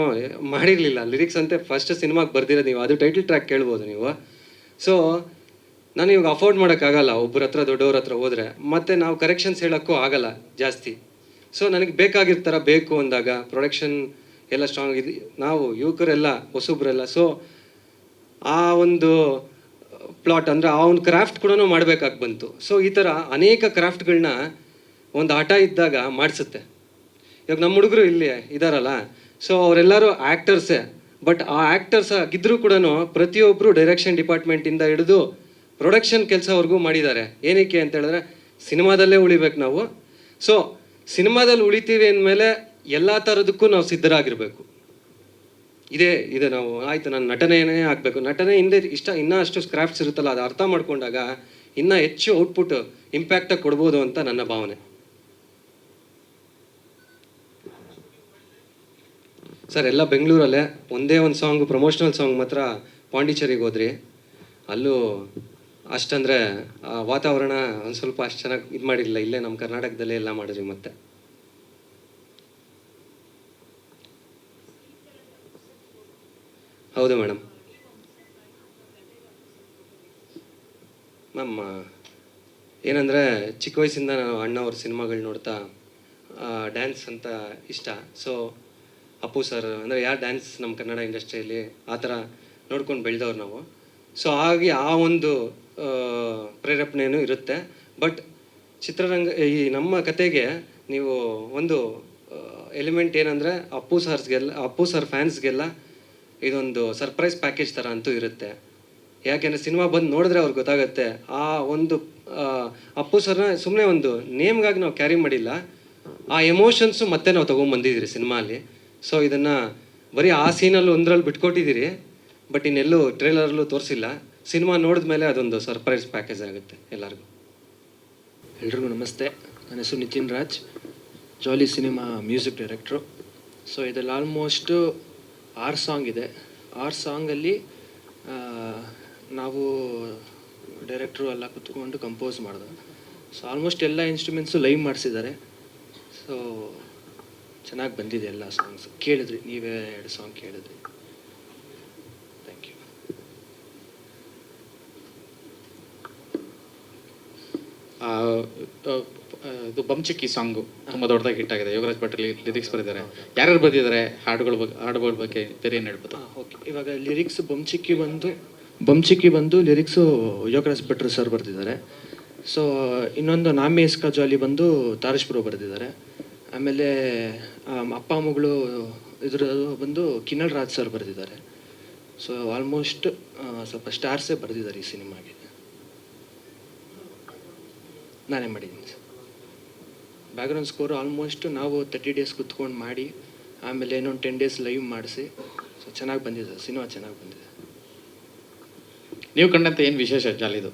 ಮಾಡಿರಲಿಲ್ಲ. ಲಿರಿಕ್ಸ್ ಅಂತೆ ಫಸ್ಟ್ ಸಿನಿಮಾಗೆ ಬರ್ದಿರೋದು ನೀವು. ಅದು ಟೈಟಲ್ ಟ್ರ್ಯಾಕ್ ಕೇಳ್ಬೋದು ನೀವು. ನಾನು ಇವಾಗ ಅಫೋರ್ಡ್ ಮಾಡೋಕ್ಕಾಗಲ್ಲ ಒಬ್ಬರ ಹತ್ರ ದೊಡ್ಡವ್ರ ಹತ್ರ ಹೋದರೆ. ಮತ್ತು ನಾವು ಕರೆಕ್ಷನ್ಸ್ ಹೇಳೋಕ್ಕೂ ಆಗಲ್ಲ ಜಾಸ್ತಿ. ನನಗೆ ಬೇಕಾಗಿರ್ತಾರ ಬೇಕು ಅಂದಾಗ ಪ್ರೊಡಕ್ಷನ್ ಎಲ್ಲ ಸ್ಟ್ರಾಂಗ್ ಇದು. ನಾವು ಯುವಕರೆಲ್ಲ ಹೊಸಬ್ರೆಲ್ಲ ಆ ಒಂದು ಪ್ಲಾಟ್ ಅಂದರೆ ಆ ಒಂದು ಕ್ರಾಫ್ಟ್ ಕೂಡ ಮಾಡಬೇಕಾಗಿ ಬಂತು. ಈ ಥರ ಅನೇಕ ಕ್ರಾಫ್ಟ್ಗಳನ್ನ ಒಂದು ಹಠ ಇದ್ದಾಗ ಮಾಡಿಸುತ್ತೆ. ಇವಾಗ ನಮ್ಮ ಹುಡುಗರು ಇಲ್ಲಿ ಇದ್ದಾರಲ್ಲ, ಅವರೆಲ್ಲರೂ ಆ್ಯಕ್ಟರ್ಸೇ. ಬಟ್ ಆ ಆ್ಯಕ್ಟರ್ಸ್ ಆಗಿದ್ದರೂ ಕೂಡ ಪ್ರತಿಯೊಬ್ಬರು ಡೈರೆಕ್ಷನ್ ಡಿಪಾರ್ಟ್ಮೆಂಟಿಂದ ಹಿಡಿದು ಪ್ರೊಡಕ್ಷನ್ ಕೆಲಸವರೆಗೂ ಮಾಡಿದ್ದಾರೆ. ಏನಕ್ಕೆ ಅಂತ ಹೇಳಿದ್ರೆ ಸಿನಿಮಾದಲ್ಲೇ ಉಳಿಬೇಕು ನಾವು. ಸಿನಿಮಾದಲ್ಲಿ ಉಳಿತೀವಿ ಅಂದಮೇಲೆ ಎಲ್ಲ ಥರದಕ್ಕೂ ನಾವು ಸಿದ್ಧರಾಗಿರಬೇಕು. ಇದೆ ನಾವು ಆಯಿತು ನಾನು ನಟನೆಯೇ ಆಗಬೇಕು. ನಟನೆ ಹಿಂದೆ ಇನ್ನೂ ಅಷ್ಟು ಕ್ರಾಫ್ಟ್ಸ್ ಇರುತ್ತಲ್ಲ, ಅದು ಅರ್ಥ ಮಾಡ್ಕೊಂಡಾಗ ಇನ್ನೂ ಹೆಚ್ಚು ಔಟ್ಪುಟ್ ಇಂಪ್ಯಾಕ್ಟಾಗಿ ಕೊಡ್ಬೋದು ಅಂತ ನನ್ನ ಭಾವನೆ. ಸರ್ ಎಲ್ಲ ಬೆಂಗಳೂರಲ್ಲೇ ಒಂದೇ ಒಂದು ಸಾಂಗ್ ಪ್ರಮೋಷನಲ್ ಸಾಂಗ್ ಮಾತ್ರ ಪಾಂಡಿಚೇರಿಗೆ ಹೋದ್ರಿ. ಅಲ್ಲೂ ಅಷ್ಟಂದರೆ ವಾತಾವರಣ ಒಂದು ಸ್ವಲ್ಪ ಅಷ್ಟು ಚೆನ್ನಾಗಿ ಇದು ಮಾಡಿರಲಿಲ್ಲ. ಇಲ್ಲೇ ನಮ್ಮ ಕರ್ನಾಟಕದಲ್ಲೇ ಎಲ್ಲ ಮಾಡಿದ್ರಿ. ಮತ್ತೆ ಹೌದು ಮೇಡಮ್. ಮ್ಯಾಮ್ ಏನಂದರೆ ಚಿಕ್ಕ ವಯಸ್ಸಿಂದ ನಾನು ಅಣ್ಣವ್ರ ಸಿನಿಮಾಗಳು ನೋಡ್ತಾ ಡ್ಯಾನ್ಸ್ ಅಂತ ಇಷ್ಟ. ಅಪ್ಪು ಸರ್ ಅಂದರೆ ಯಾರು ಡ್ಯಾನ್ಸ್ ನಮ್ಮ ಕನ್ನಡ ಇಂಡಸ್ಟ್ರಿಯಲ್ಲಿ ಆ ಥರ ನೋಡ್ಕೊಂಡು ಬೆಳೆದವ್ರು ನಾವು. ಹಾಗೆ ಆ ಒಂದು ಪ್ರೇರೇಪಣೆಯೂ ಇರುತ್ತೆ. ಬಟ್ ಈ ನಮ್ಮ ಕತೆಗೆ ನೀವು ಒಂದು ಎಲಿಮೆಂಟ್ ಏನಂದರೆ ಅಪ್ಪು ಸರ್ ಫ್ಯಾನ್ಸ್ಗೆಲ್ಲ ಇದೊಂದು ಸರ್ಪ್ರೈಸ್ ಪ್ಯಾಕೇಜ್ ಥರ ಅಂತೂ ಇರುತ್ತೆ. ಯಾಕೆಂದರೆ ಸಿನಿಮಾ ಬಂದು ನೋಡಿದ್ರೆ ಅವ್ರಿಗೆ ಗೊತ್ತಾಗುತ್ತೆ. ಆ ಒಂದು ಅಪ್ಪು ಸರ್ನ ಸುಮ್ಮನೆ ಒಂದು ನೇಮ್ಗಾಗಿ ನಾವು ಕ್ಯಾರಿ ಮಾಡಿಲ್ಲ, ಆ ಎಮೋಷನ್ಸು ಮತ್ತೆ ನಾವು ತೊಗೊಂಬಂದಿದ್ದೀರಿ ಸಿನಿಮಾಲಿ. ಇದನ್ನು ಬರೀ ಆ ಸೀನಲ್ಲಿ ಒಂದರಲ್ಲಿ ಬಿಟ್ಕೊಟ್ಟಿದ್ದೀರಿ, ಬಟ್ ಇನ್ನೆಲ್ಲೂ ಟ್ರೇಲರಲ್ಲೂ ತೋರಿಸಿಲ್ಲ. ಸಿನಿಮಾ ನೋಡಿದ ಮೇಲೆ ಅದೊಂದು ಸರ್ಪ್ರೈಸ್ ಪ್ಯಾಕೇಜ್ ಆಗುತ್ತೆ ಎಲ್ಲರಿಗೂ. ಎಲ್ರಿಗೂ ನಮಸ್ತೆ. ನನ್ನ ಹೆಸರು ನಿತಿನ್ ರಾಜ್, ಜಾಲಿ ಸಿನಿಮಾ ಮ್ಯೂಸಿಕ್ ಡೈರೆಕ್ಟ್ರು. ಇದರಲ್ಲಿ ಆಲ್ಮೋಸ್ಟ್ 6 ಸಾಂಗ್ ಇದೆ. 6 ಸಾಂಗಲ್ಲಿ ನಾವು ಡೈರೆಕ್ಟ್ರು ಎಲ್ಲ ಕುತ್ಕೊಂಡು ಕಂಪೋಸ್ ಮಾಡಿದೆ. ಆಲ್ಮೋಸ್ಟ್ ಎಲ್ಲ ಇನ್ಸ್ಟ್ರೂಮೆಂಟ್ಸು ಲೈವ್ ಮಾಡಿಸಿದ್ದಾರೆ. ಚೆನ್ನಾಗಿ ಬಂದಿದೆ ಎಲ್ಲ ಸಾಂಗ್ಸ್. ಕೇಳಿದ್ರಿ ನೀವೇ 2 ಸಾಂಗ್ ಕೇಳಿದ್ರಿ. Thank you. ಇದು ಬಂಚಿಕ್ಕಿ ಸಾಂಗು ತುಂಬ ದೊಡ್ಡದಾಗಿ ಹಿಟ್ ಆಗಿದೆ. ಯೋಗರಾಜ್ ಭಟ್ರು ಲಿರಿಕ್ಸ್ ಬರೆದಿದ್ದಾರೆ. ಯಾರ್ಯಾರು ಬರೆದಿದ್ದಾರೆ ಹಾಡುಗಳ ಬಗ್ಗೆ ಬೇರೆ ಏನು ಹೇಳ್ಬೋದು? ಓಕೆ, ಇವಾಗ ಲಿರಿಕ್ಸ್ ಬಂಚಿಕ್ಕಿ ಬಂದು ಬಂಚಿಕ್ಕಿ ಬಂದು ಲಿರಿಕ್ಸು ಯೋಗರಾಜ್ ಭಟ್ರು ಸರ್ ಬರೆದಿದ್ದಾರೆ. ಸೊ ಇನ್ನೊಂದು ನಾಮೆ ಇಸ್ಕಾ ಜಾಲಿ ಬಂದು ತಾರಶ್ ಬ್ರೋ ಬರೆದಿದ್ದಾರೆ. ಆಮೇಲೆ ಅಪ್ಪ ಮಗಳು ಇದ್ರ ಬಂದು ಕಿನ್ನಲ್ ರಾಜ್ ಸರ್ ಬರೆದಿದ್ದಾರೆ. ಸೊ ಆಲ್ಮೋಸ್ಟ್ ಸ್ವಲ್ಪ ಸ್ಟಾರ್ಸೇ ಬರೆದಿದ್ದಾರೆ ಈ ಸಿನಿಮಾಗೆ. ನಾನೇ ಮಾಡಿದ್ದೀನಿ ಸರ್. ಬ್ಯಾಕ್ಗ್ರೌಂಡ್ ಸ್ಕೋರ್ ಆಲ್ಮೋಸ್ಟ್ ನಾವು 30 days ಕುತ್ಕೊಂಡು ಮಾಡಿ ಆಮೇಲೆ ಇನ್ನೊಂದು 10 days ಲೈವ್ ಮಾಡಿಸಿ ಸೊ ಚೆನ್ನಾಗಿ ಬಂದಿದೆ, ಸಿನಿಮಾ ಚೆನ್ನಾಗಿ ಬಂದಿದೆ. ನೀವು ಕಂಡಂತೆ ಏನು ವಿಶೇಷ ಜಾಲಿದು?